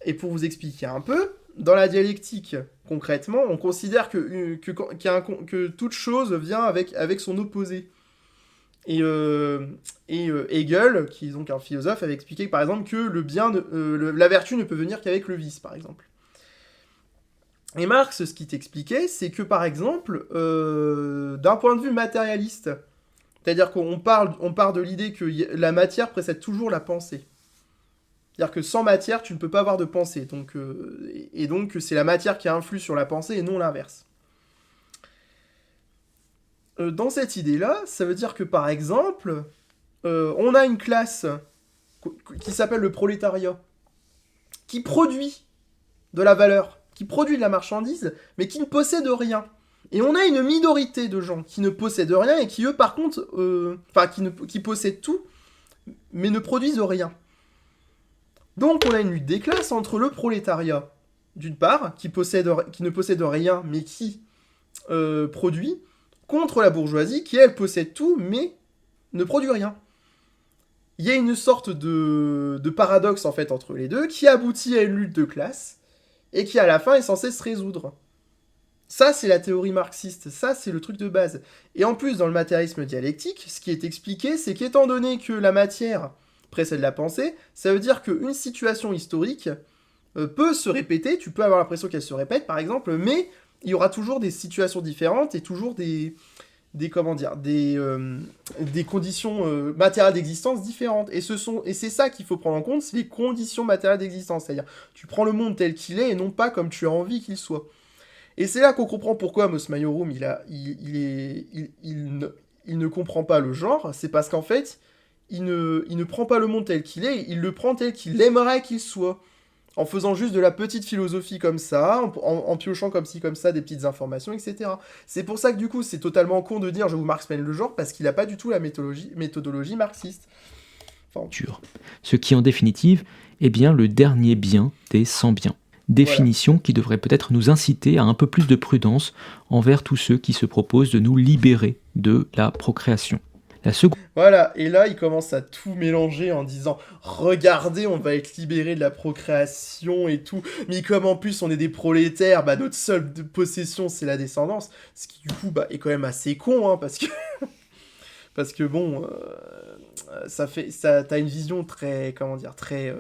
Et pour vous expliquer un peu, dans la dialectique, concrètement, on considère que toute chose vient avec son opposé. Et Hegel, qui est donc un philosophe, avait expliqué par exemple que la vertu ne peut venir qu'avec le vice, par exemple. Et Marx, ce qu'il t'expliquait, c'est que par exemple, d'un point de vue matérialiste, c'est-à-dire qu'on part de l'idée que la matière précède toujours la pensée. C'est-à-dire que sans matière, tu ne peux pas avoir de pensée. Donc, et donc, c'est la matière qui influe sur la pensée et non l'inverse. Dans cette idée-là, ça veut dire que, par exemple, on a une classe qui s'appelle le prolétariat, qui produit de la valeur, qui produit de la marchandise, mais qui ne possède rien. Et on a une minorité de gens qui ne possèdent rien et qui, eux, par contre, qui possèdent tout, mais ne produisent rien. Donc, on a une lutte des classes entre le prolétariat, d'une part, qui ne possède rien, mais qui produit, contre la bourgeoisie, qui, elle, possède tout, mais ne produit rien. Il y a une sorte de paradoxe, en fait, entre les deux, qui aboutit à une lutte de classe, et qui, à la fin, est censée se résoudre. Ça, c'est la théorie marxiste, ça, c'est le truc de base. Et en plus, dans le matérialisme dialectique, ce qui est expliqué, c'est qu'étant donné que la matière précède la pensée, ça veut dire qu'une situation historique peut se répéter, tu peux avoir l'impression qu'elle se répète, par exemple, mais il y aura toujours des situations différentes et toujours des conditions matérielles d'existence différentes. Et c'est ça qu'il faut prendre en compte, c'est les conditions matérielles d'existence. C'est-à-dire, tu prends le monde tel qu'il est et non pas comme tu as envie qu'il soit. Et c'est là qu'on comprend pourquoi Amos Maiorum, il ne comprend pas le genre. C'est parce qu'en fait, il ne prend pas le monde tel qu'il est, il le prend tel qu'il aimerait qu'il soit. En faisant juste de la petite philosophie comme ça, en piochant comme ci, comme ça, des petites informations, etc. C'est pour ça que du coup, c'est totalement con de dire « je vous marxpène le genre » parce qu'il n'a pas du tout la méthodologie marxiste. Enfin, ce qui, en définitive, est bien le dernier bien des 100 biens. Définition qui devrait peut-être nous inciter à un peu plus de prudence envers tous ceux qui se proposent de nous libérer de la procréation. Voilà, et là, il commence à tout mélanger en disant « Regardez, on va être libéré de la procréation et tout, mais comme en plus on est des prolétaires, bah notre seule possession c'est la descendance. » Ce qui du coup est quand même assez con, hein, parce que bon, t'as une vision très, très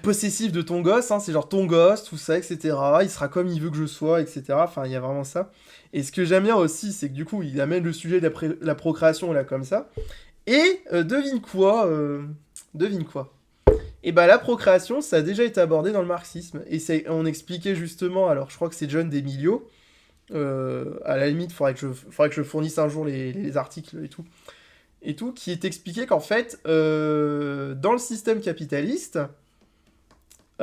possessive de ton gosse, hein, c'est genre ton gosse, tout ça, etc. Il sera comme il veut que je sois, etc. Enfin, il y a vraiment ça. Et ce que j'aime bien aussi, c'est que du coup, il amène le sujet de la procréation là comme ça. Et devine quoi Et bah la procréation, ça a déjà été abordé dans le marxisme. Et on expliquait justement, alors je crois que c'est John D'Emilio, à la limite, faudrait que je fournisse un jour les articles et tout, qui est expliqué qu'en fait, dans le système capitaliste,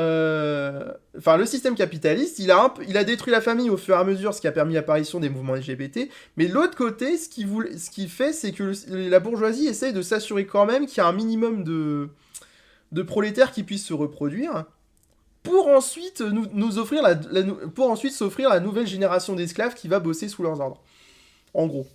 le système capitaliste, il a détruit la famille au fur et à mesure, ce qui a permis l'apparition des mouvements LGBT. Mais de l'autre côté, ce qu'il fait, c'est que la bourgeoisie essaye de s'assurer quand même qu'il y a un minimum de prolétaires qui puissent se reproduire, pour ensuite pour ensuite s'offrir la nouvelle génération d'esclaves qui va bosser sous leurs ordres. En gros.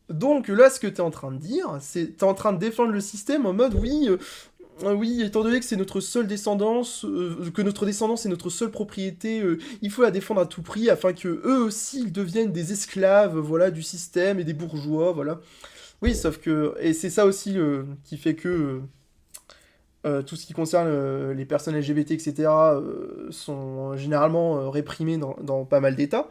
Donc là, ce que t'es en train de dire, c'est t'es en train de défendre le système en mode oui, étant donné que c'est notre seule descendance, que notre descendance est notre seule propriété, il faut la défendre à tout prix afin que eux aussi ils deviennent des esclaves, voilà, du système et des bourgeois, voilà. Oui, sauf que et c'est ça aussi qui fait que tout ce qui concerne les personnes LGBT, etc., sont généralement réprimées dans pas mal d'États.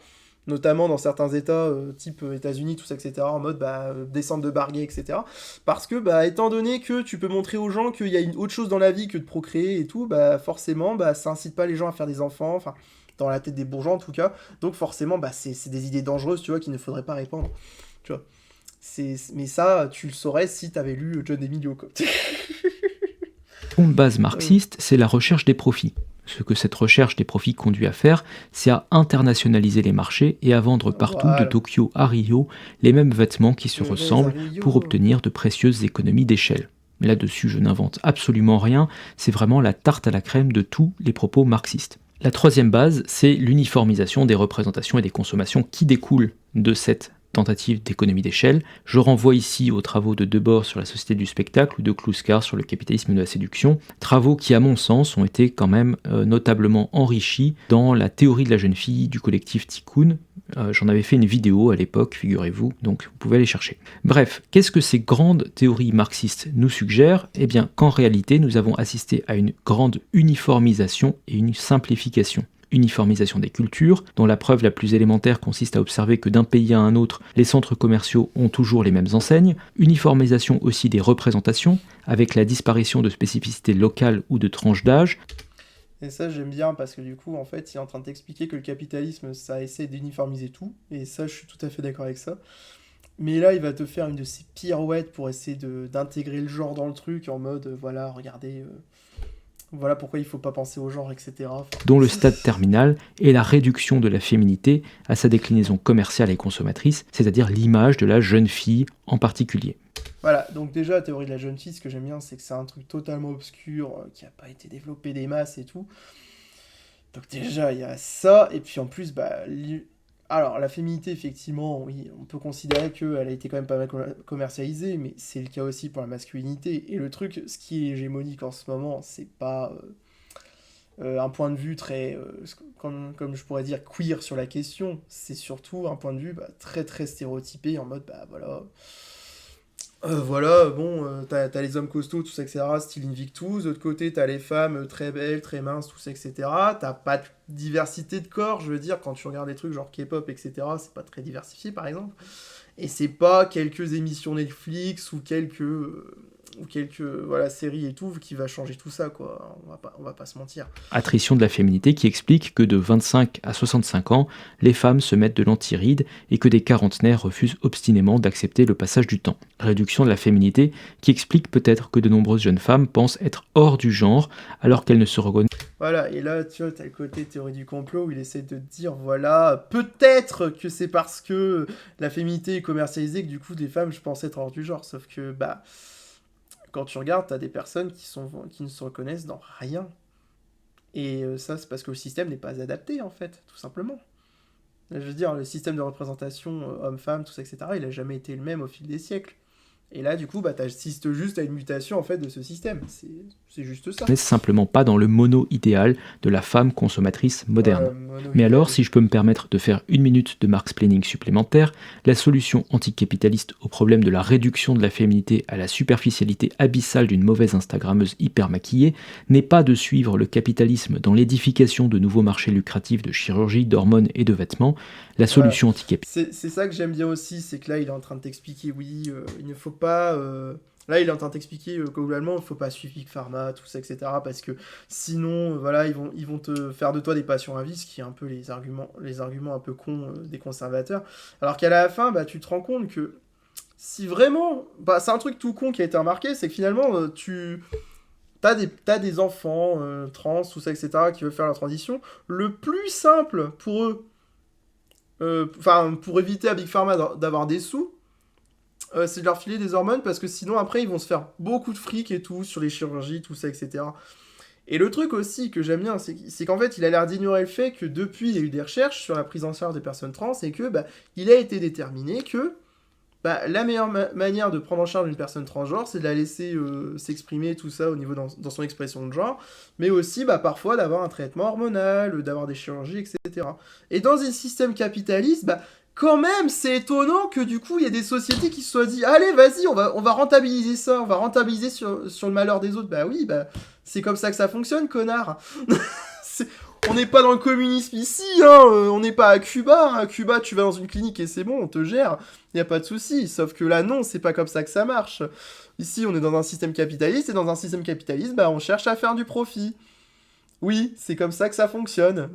Notamment dans certains États, type États-Unis, tout ça, etc., en mode descente de barguet, etc. Parce que, étant donné que tu peux montrer aux gens qu'il y a une autre chose dans la vie que de procréer et tout, forcément, ça incite pas les gens à faire des enfants, enfin, dans la tête des bourgeois en tout cas. Donc forcément, c'est des idées dangereuses, tu vois, qu'il ne faudrait pas répandre. Tu vois. Mais ça, tu le saurais si t'avais lu John D'Emilio, quoi. Une base marxiste, c'est la recherche des profits. Ce que cette recherche des profits conduit à faire, c'est à internationaliser les marchés et à vendre partout, de Voilà. Tokyo à Rio, les mêmes vêtements qui se Je vais à ressemblent pour Rio. obtenir de précieuses économies d'échelle. Là-dessus, je n'invente absolument rien, c'est vraiment la tarte à la crème de tous les propos marxistes. La troisième base, c'est l'uniformisation des représentations et des consommations qui découlent de cette tentative d'économie d'échelle. Je renvoie ici aux travaux de Debord sur la société du spectacle ou de Kluskar sur le capitalisme de la séduction, travaux qui à mon sens ont été quand même notablement enrichis dans la théorie de la jeune fille du collectif Tikkun. J'en avais fait une vidéo à l'époque, figurez-vous, donc vous pouvez aller chercher. Bref, qu'est-ce que ces grandes théories marxistes nous suggèrent ? Eh bien qu'en réalité nous avons assisté à une grande uniformisation et une simplification. Uniformisation des cultures, dont la preuve la plus élémentaire consiste à observer que d'un pays à un autre, les centres commerciaux ont toujours les mêmes enseignes. Uniformisation aussi des représentations, avec la disparition de spécificités locales ou de tranches d'âge. Et ça, j'aime bien parce que du coup, en fait, il est en train de t'expliquer que le capitalisme, ça essaie d'uniformiser tout. Et ça, je suis tout à fait d'accord avec ça. Mais là, il va te faire une de ces pirouettes pour essayer d'intégrer le genre dans le truc en mode, voilà, regardez, voilà pourquoi il faut pas penser au genre, etc. Enfin, Dont le stade terminal est la réduction de la féminité à sa déclinaison commerciale et consommatrice, c'est-à-dire l'image de la jeune fille en particulier. Voilà, donc déjà, la théorie de la jeune fille, ce que j'aime bien, c'est que c'est un truc totalement obscur, qui a pas été développé des masses et tout. Donc déjà, il y a ça, et puis en plus, alors, la féminité, effectivement, oui, on peut considérer qu'elle a été quand même pas mal commercialisée, mais c'est le cas aussi pour la masculinité. Et le truc, ce qui est hégémonique en ce moment, c'est pas un point de vue très, comme je pourrais dire, queer sur la question, c'est surtout un point de vue très très stéréotypé, en mode, voilà, voilà, bon, t'as les hommes costauds, tout ça, etc., style Invictus. De l'autre côté, t'as les femmes très belles, très minces, tout ça, etc. T'as pas de diversité de corps, je veux dire, quand tu regardes des trucs genre K-pop, etc., c'est pas très diversifié, par exemple. Et c'est pas quelques émissions Netflix ou quelques voilà, séries et tout qui va changer tout ça, quoi. On va pas se mentir. Attrition de la féminité qui explique que de 25 à 65 ans, les femmes se mettent de l'antiride et que des quarantenaires refusent obstinément d'accepter le passage du temps. Réduction de la féminité qui explique peut-être que de nombreuses jeunes femmes pensent être hors du genre alors qu'elles ne se reconnaissent. Voilà, et là, tu vois, t'as le côté théorie du complot où il essaie de te dire, voilà, peut-être que c'est parce que la féminité est commercialisée que du coup, des femmes, je pense être hors du genre. Sauf que, quand tu regardes, t'as des personnes qui ne se reconnaissent dans rien. Et ça, c'est parce que le système n'est pas adapté, en fait, tout simplement. Je veux dire, le système de représentation homme-femme, tout ça, etc., il a jamais été le même au fil des siècles. Et là, du coup, t'assistes juste à une mutation, en fait, de ce système. C'est juste ça. Simplement pas dans le mono-idéal de la femme consommatrice moderne. Mais alors, si je peux me permettre de faire une minute de Marx-planning supplémentaire, la solution anticapitaliste au problème de la réduction de la féminité à la superficialité abyssale d'une mauvaise Instagrammeuse hyper maquillée n'est pas de suivre le capitalisme dans l'édification de nouveaux marchés lucratifs de chirurgie, d'hormones et de vêtements. La solution anticapitaliste. C'est ça que j'aime bien aussi, c'est que là, il est en train de t'expliquer, oui, il ne faut pas... Là, il est en train de t'expliquer que globalement, il ne faut pas suivre Big Pharma, tout ça, etc. Parce que sinon, voilà, ils vont te faire de toi des patients à vie, ce qui est un peu les arguments un peu cons des conservateurs. Alors qu'à la fin, tu te rends compte que si vraiment... c'est un truc tout con qui a été remarqué, c'est que finalement, t'as des enfants trans, tout ça, etc., qui veulent faire la transition. Le plus simple pour eux, pour éviter à Big Pharma d'avoir des sous, c'est de leur filer des hormones parce que sinon après ils vont se faire beaucoup de fric et tout sur les chirurgies, tout ça, etc. Et le truc aussi que j'aime bien, c'est qu'en fait il a l'air d'ignorer le fait que depuis il y a eu des recherches sur la prise en charge des personnes trans et que il a été déterminé que la meilleure manière de prendre en charge une personne transgenre, c'est de la laisser s'exprimer, tout ça, au niveau dans son expression de genre, mais aussi, parfois, d'avoir un traitement hormonal, d'avoir des chirurgies, etc. Et dans un système capitaliste, quand même, c'est étonnant que, du coup, il y ait des sociétés qui se soient dit « Allez, vas-y, on va rentabiliser ça, on va rentabiliser sur le malheur des autres. » Oui, c'est comme ça que ça fonctionne, connard. On n'est pas dans le communisme ici, hein, on n'est pas à Cuba. À Cuba, tu vas dans une clinique et c'est bon, on te gère, il n'y a pas de souci. Sauf que là, non, c'est pas comme ça que ça marche. Ici, on est dans un système capitaliste, et dans un système capitaliste, on cherche à faire du profit. Oui, c'est comme ça que ça fonctionne.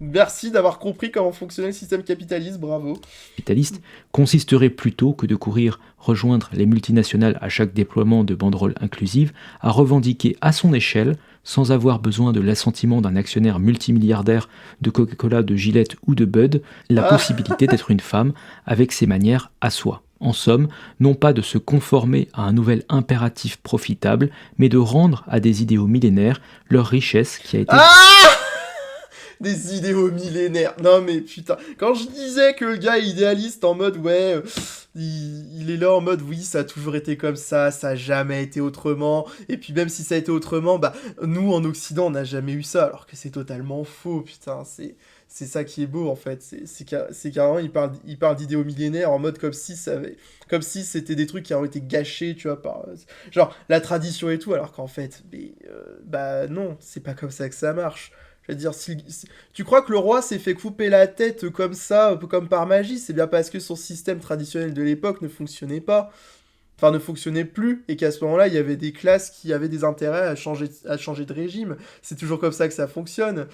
Merci d'avoir compris comment fonctionnait le système capitaliste, bravo. Capitaliste consisterait plutôt que de courir rejoindre les multinationales à chaque déploiement de banderoles inclusives à revendiquer à son échelle, sans avoir besoin de l'assentiment d'un actionnaire multimilliardaire de Coca-Cola, de Gillette ou de Bud, la Ah, possibilité d'être une femme avec ses manières à soi. En somme, non pas de se conformer à un nouvel impératif profitable, mais de rendre à des idéaux millénaires leur richesse qui a été ah Des idéaux millénaires. Non mais putain, quand je disais que le gars est idéaliste en mode ouais, il est là en mode oui, ça a toujours été comme ça a jamais été autrement. Et puis même si ça a été autrement, bah nous en Occident on n'a jamais eu ça, alors que c'est totalement faux, putain. C'est ça qui est beau en fait. C'est carrément il parle d'idéaux millénaires en mode comme si c'était des trucs qui ont été gâchés, tu vois, par genre la tradition et tout, alors qu'en fait, bah non, c'est pas comme ça que ça marche. Je veux dire, tu crois que le roi s'est fait couper la tête comme ça, un peu comme par magie, c'est bien parce que son système traditionnel de l'époque ne fonctionnait pas, enfin ne fonctionnait plus, et qu'à ce moment-là, il y avait des classes qui avaient des intérêts à changer de régime. C'est toujours comme ça que ça fonctionne.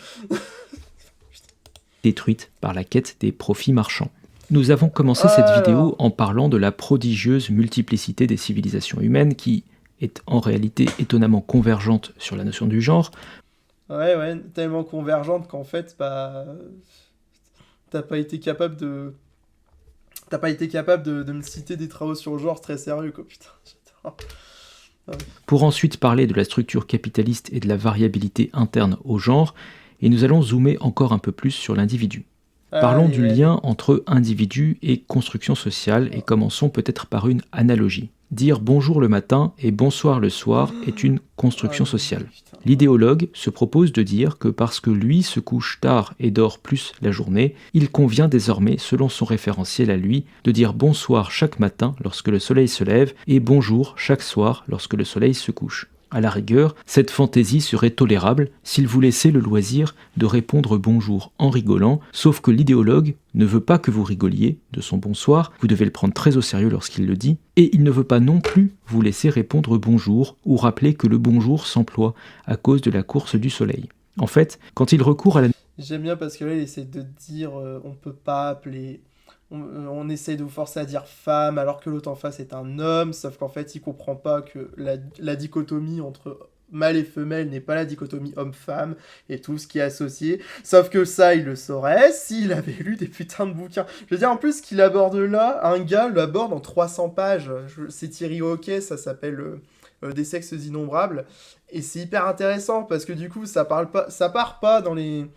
détruite par la quête des profits marchands. Nous avons commencé cette vidéo Alors, en parlant de la prodigieuse multiplicité des civilisations humaines qui est en réalité étonnamment convergente sur la notion du genre. ouais, tellement convergente qu'en fait, bah, t'as pas été capable de, t'as pas été capable de me citer des travaux sur le genre très sérieux, quoi, putain. J'adore. Ah oui. Pour ensuite parler de la structure capitaliste et de la variabilité interne au genre, et nous allons zoomer encore un peu plus sur l'individu. Parlons du Allez. lien entre individu et construction sociale et commençons peut-être par une analogie. Dire bonjour le matin et bonsoir le soir est une Ah construction oui, sociale. putain. L'idéologue se propose de dire que parce que lui se couche tard et dort plus la journée, il convient désormais, selon son référentiel à lui, de dire bonsoir chaque matin lorsque le soleil se lève et bonjour chaque soir lorsque le soleil se couche. À la rigueur, cette fantaisie serait tolérable s'il vous laissait le loisir de répondre bonjour en rigolant, sauf que l'idéologue ne veut pas que vous rigoliez de son bonsoir, vous devez le prendre très au sérieux lorsqu'il le dit, et il ne veut pas non plus vous laisser répondre bonjour ou rappeler que le bonjour s'emploie à cause de la course du soleil. En fait, quand il recourt à la J'aime bien parce que là, il essaie de dire on peut pas appeler. On essaie de vous forcer à dire femme alors que l'autre en face est un homme, sauf qu'en fait, il comprend pas que la dichotomie entre mâle et femelle n'est pas la dichotomie homme-femme et tout ce qui est associé. Sauf que ça, il le saurait s'il avait lu des putains de bouquins. Je veux dire, en plus, ce qu'il aborde là, un gars l'aborde en 300 pages. C'est Thierry Hockey, ça s'appelle Des sexes innombrables. Et c'est hyper intéressant parce que du coup, ça part pas dans les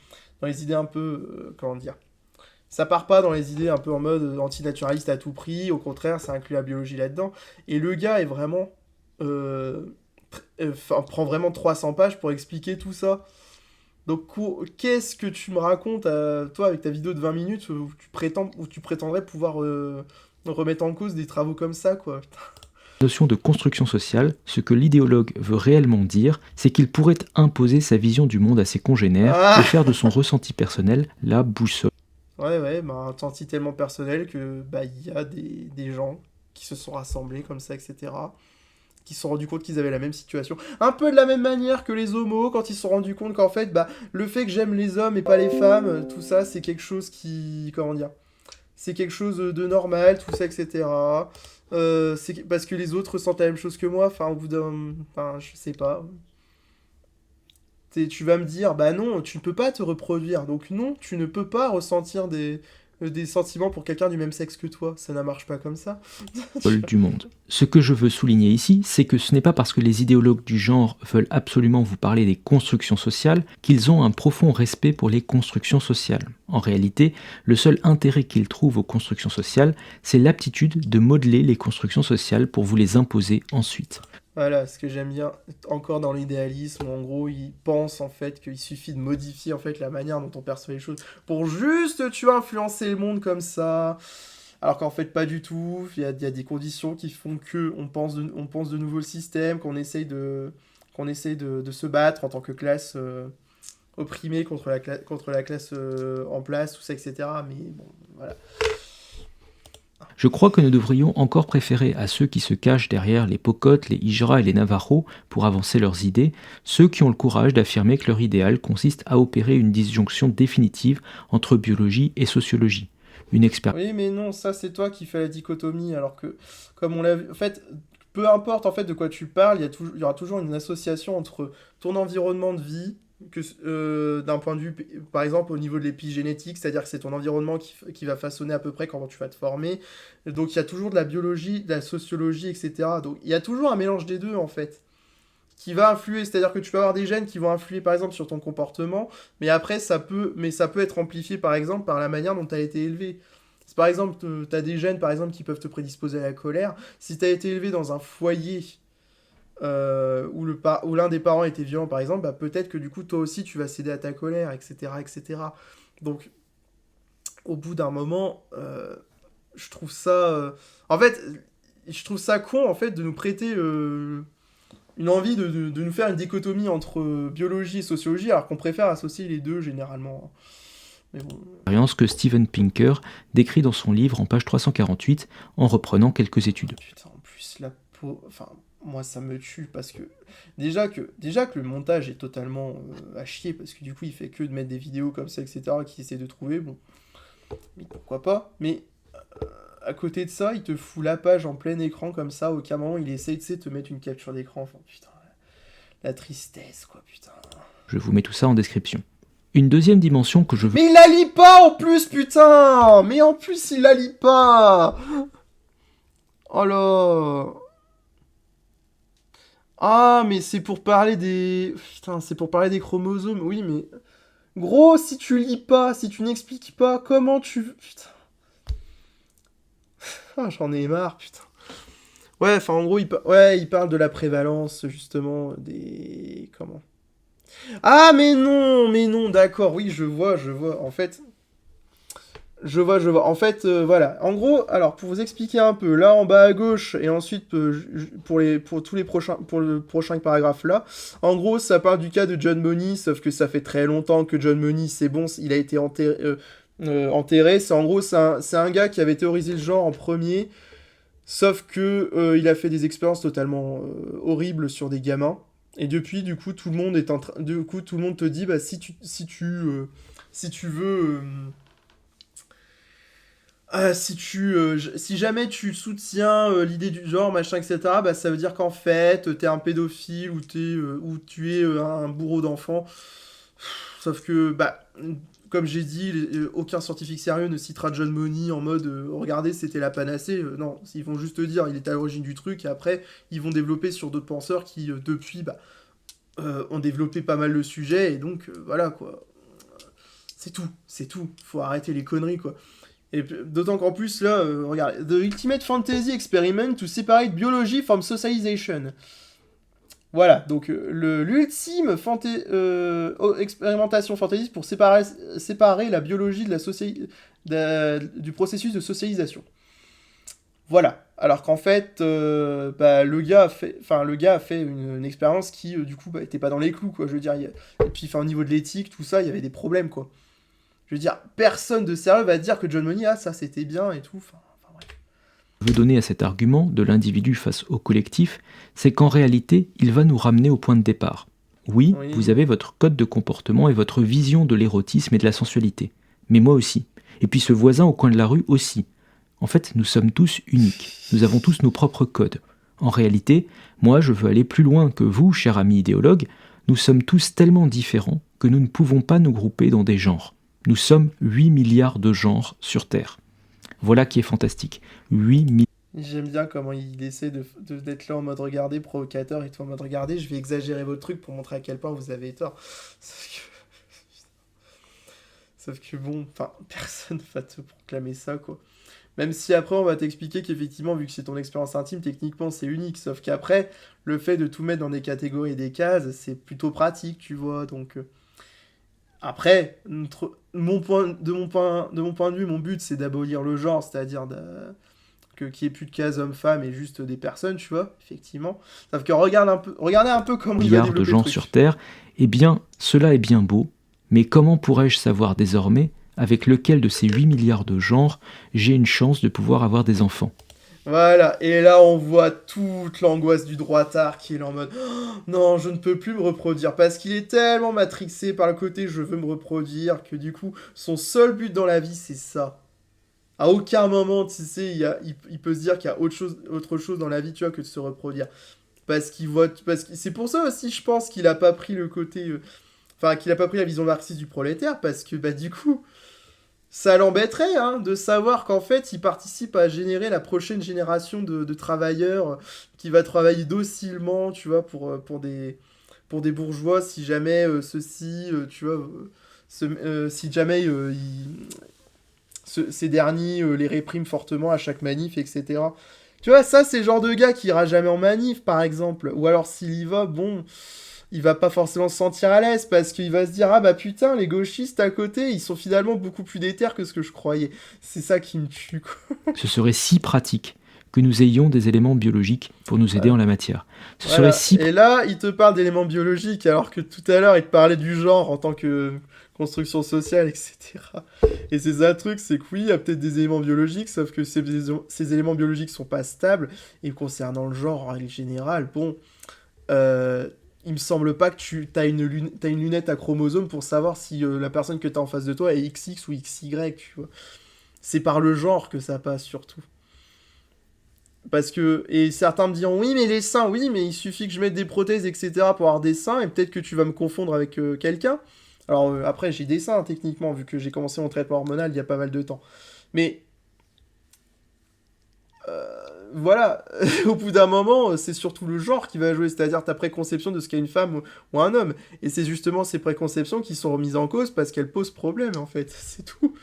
idées un peu, comment dire, ça part pas dans les idées un peu en mode antinaturaliste à tout prix, au contraire, ça inclut la biologie là-dedans. Et le gars est vraiment, prend vraiment 300 pages pour expliquer tout ça. Donc, qu'est-ce que tu me racontes, toi, avec ta vidéo de 20 minutes, où tu prétendrais pouvoir remettre en cause des travaux comme ça, quoi. notion de construction sociale, ce que l'idéologue veut réellement dire, c'est qu'il pourrait imposer sa vision du monde à ses congénères Ah et faire de son ressenti personnel la boussole. ouais, bah, un ressenti tellement personnel que bah il y a des gens qui se sont rassemblés comme ça, etc. Qui se sont rendus compte qu'ils avaient la même situation. Un peu de la même manière que les homos, quand ils se sont rendus compte qu'en fait, bah, le fait que j'aime les hommes et pas les femmes, tout ça, c'est quelque chose qui... Comment dire? C'est quelque chose de normal, tout ça, etc. Parce que les autres ressentent la même chose que moi, enfin, au bout d'un... Enfin, je sais pas. Tu vas me dire, bah non, tu ne peux pas te reproduire. Donc non, tu ne peux pas ressentir des sentiments pour quelqu'un du même sexe que toi. Ça ne marche pas comme ça. Du monde. Ce que je veux souligner ici, c'est que ce n'est pas parce que les idéologues du genre veulent absolument vous parler des constructions sociales qu'ils ont un profond respect pour les constructions sociales. En réalité, le seul intérêt qu'ils trouvent aux constructions sociales, c'est l'aptitude de modeler les constructions sociales pour vous les imposer ensuite. Voilà, ce que j'aime bien, encore dans l'idéalisme, en gros, ils pensent en fait qu'il suffit de modifier en fait la manière dont on perçoit les choses pour juste, tu vois, influencer le monde comme ça. Alors qu'en fait, pas du tout. Il y a des conditions qui font que on pense de nouveau le système, qu'on essaye de se battre en tant que classe opprimée contre la classe en place, tout ça, etc. Mais bon, voilà. Je crois que nous devrions encore préférer à ceux qui se cachent derrière les Pocotes, les Hijra et les Navajos pour avancer leurs idées, ceux qui ont le courage d'affirmer que leur idéal consiste à opérer une disjonction définitive entre biologie et sociologie. Une expérience. Oui, mais non, ça c'est toi qui fais la dichotomie, alors que, comme on l'a vu, en fait, peu importe en fait de quoi tu parles, il y aura toujours une association entre ton environnement de vie, d'un point de vue, par exemple, au niveau de l'épigénétique, c'est-à-dire que c'est ton environnement qui va façonner à peu près comment tu vas te former. Donc il y a toujours de la biologie, de la sociologie, etc. Donc il y a toujours un mélange des deux en fait, qui va influer, c'est-à-dire que tu peux avoir des gènes qui vont influer par exemple sur ton comportement, mais après ça peut être amplifié par exemple par la manière dont tu as été élevé. Si par exemple tu as des gènes par exemple qui peuvent te prédisposer à la colère, si tu as été élevé dans un foyer où l'un des parents était violent par exemple, bah, peut-être que du coup toi aussi tu vas céder à ta colère, etc. etc. Donc au bout d'un moment, je trouve ça... En fait, je trouve ça con en fait de nous prêter... une envie de nous faire une dichotomie entre biologie et sociologie, alors qu'on préfère associer les deux généralement. Mais bon. Expérience que Steven Pinker décrit dans son livre en page 348 en reprenant quelques études. Putain, en plus la peau, enfin moi ça me tue parce que déjà que le montage est totalement à chier parce que du coup il fait que de mettre des vidéos comme ça etc qui essaie de trouver bon, mais pourquoi pas, mais à côté de ça, il te fout la page en plein écran comme ça, aucun moment il essaye de te mettre une capture d'écran. Enfin, putain, la tristesse, quoi, putain. Je vous mets tout ça en description. Une deuxième dimension que je veux... Mais il la lit pas en plus, putain. Mais en plus, il la lit pas. Oh là. Ah, mais c'est pour parler des... Putain, c'est pour parler des chromosomes. Oui, mais... Gros, si tu lis pas, si tu n'expliques pas, comment tu... Putain. Ah, j'en ai marre, putain. Ouais, enfin, en gros, il parle de la prévalence, justement, des... Comment? Ah, mais non, d'accord, oui, je vois, en fait... Je vois. En fait, voilà. En gros, alors, pour vous expliquer un peu, là, en bas à gauche, et ensuite, pour le prochain paragraphe là, en gros, ça parle du cas de John Money, sauf que ça fait très longtemps que John Money, c'est bon, il a été enterré. C'est en gros, c'est un gars qui avait théorisé le genre en premier, sauf que il a fait des expériences totalement horribles sur des gamins. Et depuis, du coup, tout le monde te dit, bah, si tu veux, si jamais tu soutiens l'idée du genre, machin, etc., bah, ça veut dire qu'en fait, t'es un pédophile ou tu es un bourreau d'enfant. Sauf que, bah, comme j'ai dit, aucun scientifique sérieux ne citera John Money en mode regardez, c'était la panacée. Non, ils vont juste te dire il est à l'origine du truc, et après, ils vont développer sur d'autres penseurs qui, depuis, bah, ont développé pas mal le sujet, et donc, voilà, quoi. C'est tout. Faut arrêter les conneries, quoi. Et d'autant qu'en plus, là, regarde, The Ultimate Fantasy Experiment to Separate Biology from Socialization. Voilà, donc l'ultime expérimentation fantaisiste pour séparer la biologie du processus de socialisation. Voilà, alors qu'en fait, bah, le gars a fait une expérience qui, du coup, bah, était pas dans les clous, quoi, je veux dire. Et puis, au niveau de l'éthique, tout ça, il y avait des problèmes, quoi. Je veux dire, personne de sérieux va dire que John Money, ah, ça c'était bien et tout. Enfin, bref. Je veux donner à cet argument de l'individu face au collectif, c'est qu'en réalité, il va nous ramener au point de départ. Oui, vous avez votre code de comportement et votre vision de l'érotisme et de la sensualité. Mais moi aussi. Et puis ce voisin au coin de la rue aussi. En fait, nous sommes tous uniques. Nous avons tous nos propres codes. En réalité, moi, je veux aller plus loin que vous, cher ami idéologue. Nous sommes tous tellement différents que nous ne pouvons pas nous grouper dans des genres. Nous sommes 8 milliards de genres sur Terre. Voilà qui est fantastique. 8 milliards. J'aime bien comment il essaie d'être là en mode regardez, provocateur, et tout en mode regardez, je vais exagérer votre truc pour montrer à quel point vous avez tort. Sauf que bon, enfin, personne va te proclamer ça, quoi. Même si après on va t'expliquer qu'effectivement, vu que c'est ton expérience intime, techniquement c'est unique. Sauf qu'après, le fait de tout mettre dans des catégories et des cases, c'est plutôt pratique, tu vois, donc... Après, de mon point de vue, mon but, c'est d'abolir le genre, c'est-à-dire qu'il n'y ait plus de cases hommes-femmes et juste des personnes, tu vois, effectivement. Sauf que regardez un peu comment il va développer de gens sur Terre, eh bien, cela est bien beau, mais comment pourrais-je savoir désormais avec lequel de ces 8 milliards de genres j'ai une chance de pouvoir avoir des enfants. Voilà, et là on voit toute l'angoisse du droitard qui est là en mode oh, non, je ne peux plus me reproduire parce qu'il est tellement matrixé par le côté je veux me reproduire que du coup son seul but dans la vie c'est ça. À aucun moment, tu sais, il peut se dire qu'il y a autre chose dans la vie, tu vois, que de se reproduire. C'est pour ça aussi, je pense qu'il a pas pris le côté, enfin qu'il a pas pris la vision marxiste du prolétaire parce que bah du coup. Ça l'embêterait hein, de savoir qu'en fait, il participe à générer la prochaine génération de travailleurs qui va travailler docilement, tu vois, pour des bourgeois, si jamais ceux-ci, tu vois, si jamais ces derniers les répriment fortement à chaque manif, etc. Tu vois, ça, c'est le genre de gars qui ira jamais en manif, par exemple. Ou alors, s'il y va, bon... il va pas forcément se sentir à l'aise parce qu'il va se dire ah bah putain les gauchistes à côté ils sont finalement beaucoup plus déter que ce que je croyais. C'est ça qui me tue quoi. Ce serait si pratique que nous ayons des éléments biologiques pour nous aider en la matière. Voilà. Et là il te parle d'éléments biologiques alors que tout à l'heure il te parlait du genre en tant que construction sociale etc. Et c'est ça le truc, c'est que oui il y a peut-être des éléments biologiques sauf que ces éléments biologiques sont pas stables et concernant le genre en règle générale bon il me semble pas que t'as une lunette à chromosomes pour savoir si la personne que t'as en face de toi est XX ou XY, tu vois. C'est par le genre que ça passe, surtout. Parce que... Et certains me diront, oui, mais les seins, oui, mais il suffit que je mette des prothèses, etc. pour avoir des seins, et peut-être que tu vas me confondre avec quelqu'un. Alors, après, j'ai des seins, hein, techniquement, vu que j'ai commencé mon traitement hormonal il y a pas mal de temps. Mais... voilà, au bout d'un moment, c'est surtout le genre qui va jouer, c'est-à-dire ta préconception de ce qu'est une femme ou un homme. Et c'est justement ces préconceptions qui sont remises en cause parce qu'elles posent problème, en fait, c'est tout.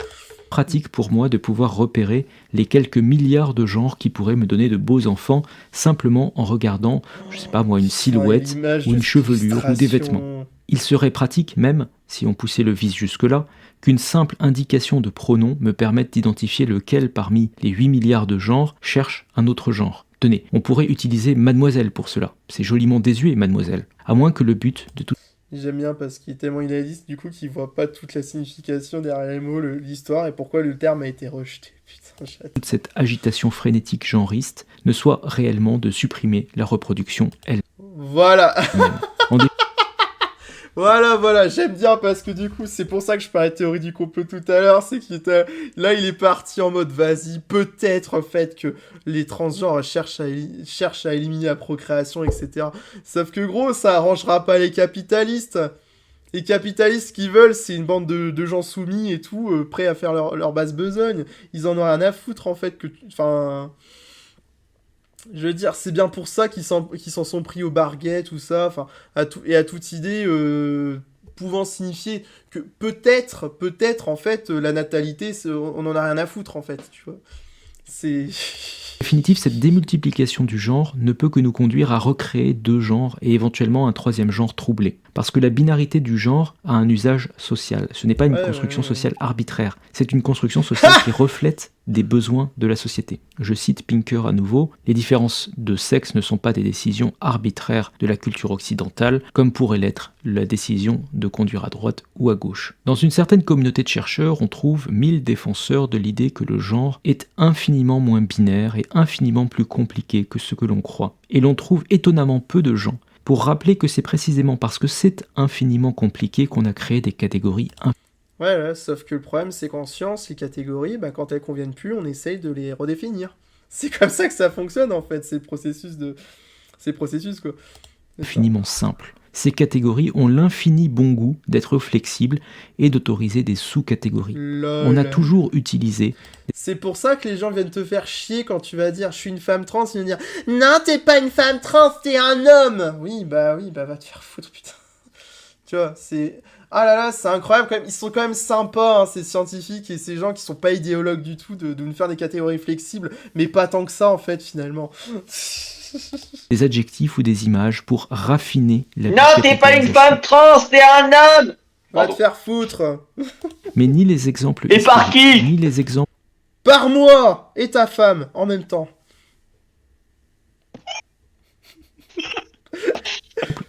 Pratique pour moi de pouvoir repérer les quelques milliards de genres qui pourraient me donner de beaux enfants simplement en regardant, je sais pas moi, une silhouette ou une chevelure ou des vêtements. Il serait pratique même, si on poussait le vice jusque-là, qu'une simple indication de pronom me permette d'identifier lequel parmi les 8 milliards de genres cherche un autre genre. Tenez, on pourrait utiliser mademoiselle pour cela. C'est joliment désuet, mademoiselle. À moins que le but de tout... J'aime bien parce qu'il est tellement idéaliste, du coup, qu'il voit pas toute la signification derrière les mots, l'histoire, et pourquoi le terme a été rejeté. Putain, toute cette agitation frénétique genriste ne soit réellement de supprimer la reproduction elle. Voilà. Voilà, j'aime bien parce que du coup, c'est pour ça que je parlais de théorie du complot tout à l'heure, c'est qu'il était... Là, il est parti en mode, vas-y, peut-être, en fait, que les transgenres cherchent à éliminer la procréation, etc. Sauf que, gros, ça arrangera pas les capitalistes. Les capitalistes qui veulent, c'est une bande de gens soumis et tout, prêts à faire leur basse besogne. Ils en ont rien à foutre, en fait, que... Enfin... Je veux dire, c'est bien pour ça qu'ils s'en sont pris au barguet, tout ça, enfin, à toute idée pouvant signifier que peut-être, en fait, la natalité, on en a rien à foutre, en fait, tu vois. C'est... En définitive, cette démultiplication du genre ne peut que nous conduire à recréer deux genres et éventuellement un troisième genre troublé. Parce que la binarité du genre a un usage social. Ce n'est pas une construction sociale arbitraire, c'est une construction sociale qui reflète des besoins de la société. Je cite Pinker à nouveau, les différences de sexe ne sont pas des décisions arbitraires de la culture occidentale, comme pourrait l'être la décision de conduire à droite ou à gauche. Dans une certaine communauté de chercheurs, on trouve 1000 défenseurs de l'idée que le genre est infiniment moins binaire et infiniment plus compliqué que ce que l'on croit. Et l'on trouve étonnamment peu de gens pour rappeler que c'est précisément parce que c'est infiniment compliqué qu'on a créé des catégories Ouais, sauf que le problème, c'est qu'en science, les catégories, bah, quand elles conviennent plus, on essaye de les redéfinir. C'est comme ça que ça fonctionne, en fait, ces processus, quoi. Infiniment simple. Ces catégories ont l'infini bon goût d'être flexibles et d'autoriser des sous-catégories. On a toujours utilisé... C'est pour ça que les gens viennent te faire chier quand tu vas dire « je suis une femme trans », ils vont dire « non, t'es pas une femme trans, t'es un homme !» Oui, bah va te faire foutre, putain. Tu vois, c'est... Ah là là, c'est incroyable quand même, ils sont quand même sympas, hein, ces scientifiques et ces gens qui sont pas idéologues du tout, de nous faire des catégories flexibles, mais pas tant que ça en fait, finalement. Des adjectifs ou des images pour raffiner la... Non, t'es pas une femme trans, t'es un homme! Va te faire foutre. Mais ni les exemples... Et par qui? Ni les exemples... Par moi et ta femme, en même temps.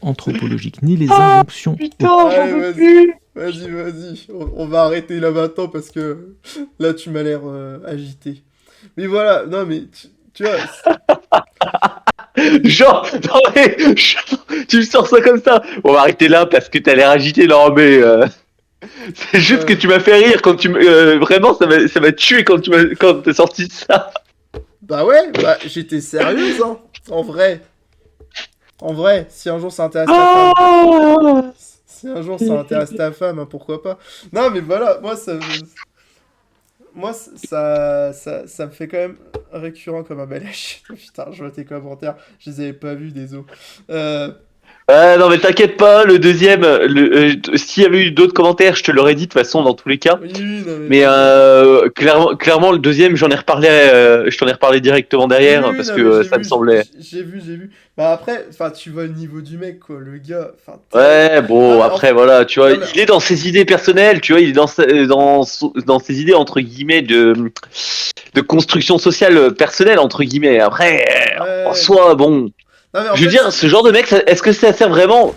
anthropologiques, ni les injonctions... Putain, j'en peux plus. Vas-y. On va arrêter là maintenant parce que là, tu m'as l'air agité. Mais voilà, non, mais tu vois. Genre, non, mais, tu me sors ça comme ça. On va arrêter là parce que t'as l'air agité. Non, mais c'est juste que tu m'as fait rire quand vraiment, ça m'a tué quand t'as sorti ça. Bah ouais, bah j'étais sérieuse, hein. En vrai. En vrai, si un jour ça intéresse ta femme. Ah Si un jour ça intéresse ta femme, hein, pourquoi pas. Non, mais voilà, ça me fait quand même récurrent comme un bel lâche. Putain, je vois tes commentaires, je les avais pas vus, désolé. Non, mais t'inquiète pas, le deuxième, s'il y avait eu d'autres commentaires, je te l'aurais dit de toute façon dans tous les cas. Oui, non, Mais clairement, le deuxième, je t'en ai reparlé directement derrière oui, parce non, que mais ça me semblait. j'ai vu. Bah après, enfin, tu vois le niveau du mec, quoi, le gars. Enfin, Ouais, non, bon, mais après, voilà, tu vois, non, mais il est dans ses idées personnelles, tu vois, il est dans ses idées, entre guillemets, de construction sociale personnelle, entre guillemets. Après, en ouais. soi, bon, Non, mais en je veux fait, dire, ce genre de mec, est-ce que ça sert vraiment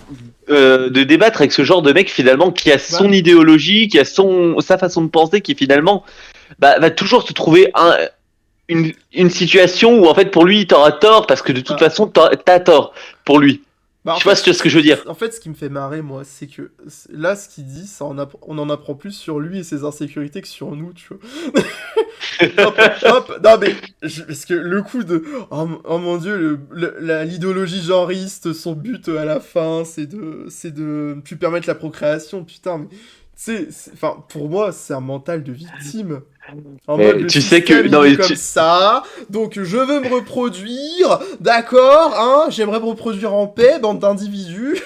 de débattre avec ce genre de mec, finalement, qui a son bah, idéologie, qui a sa façon de penser, qui finalement va toujours se trouver une situation où, en fait, pour lui, t'auras tort, parce que de toute bah, façon, t'as tort pour lui. Bah, Je en sais pas fait, si tu vois ce que je veux dire. en fait, ce qui me fait marrer, moi, c'est que là, ce qu'il dit, on en apprend plus sur lui et ses insécurités que sur nous, tu vois. Non, mais parce que le coup de oh mon dieu, l'idéologie genriste, son but à la fin, c'est de plus permettre la procréation, putain, mais enfin, pour moi, c'est un mental de victime. En mode, Mais le tu sais que système, non il est mais comme ça, donc je veux me reproduire, d'accord, hein, j'aimerais me reproduire en paix, bande d'individus.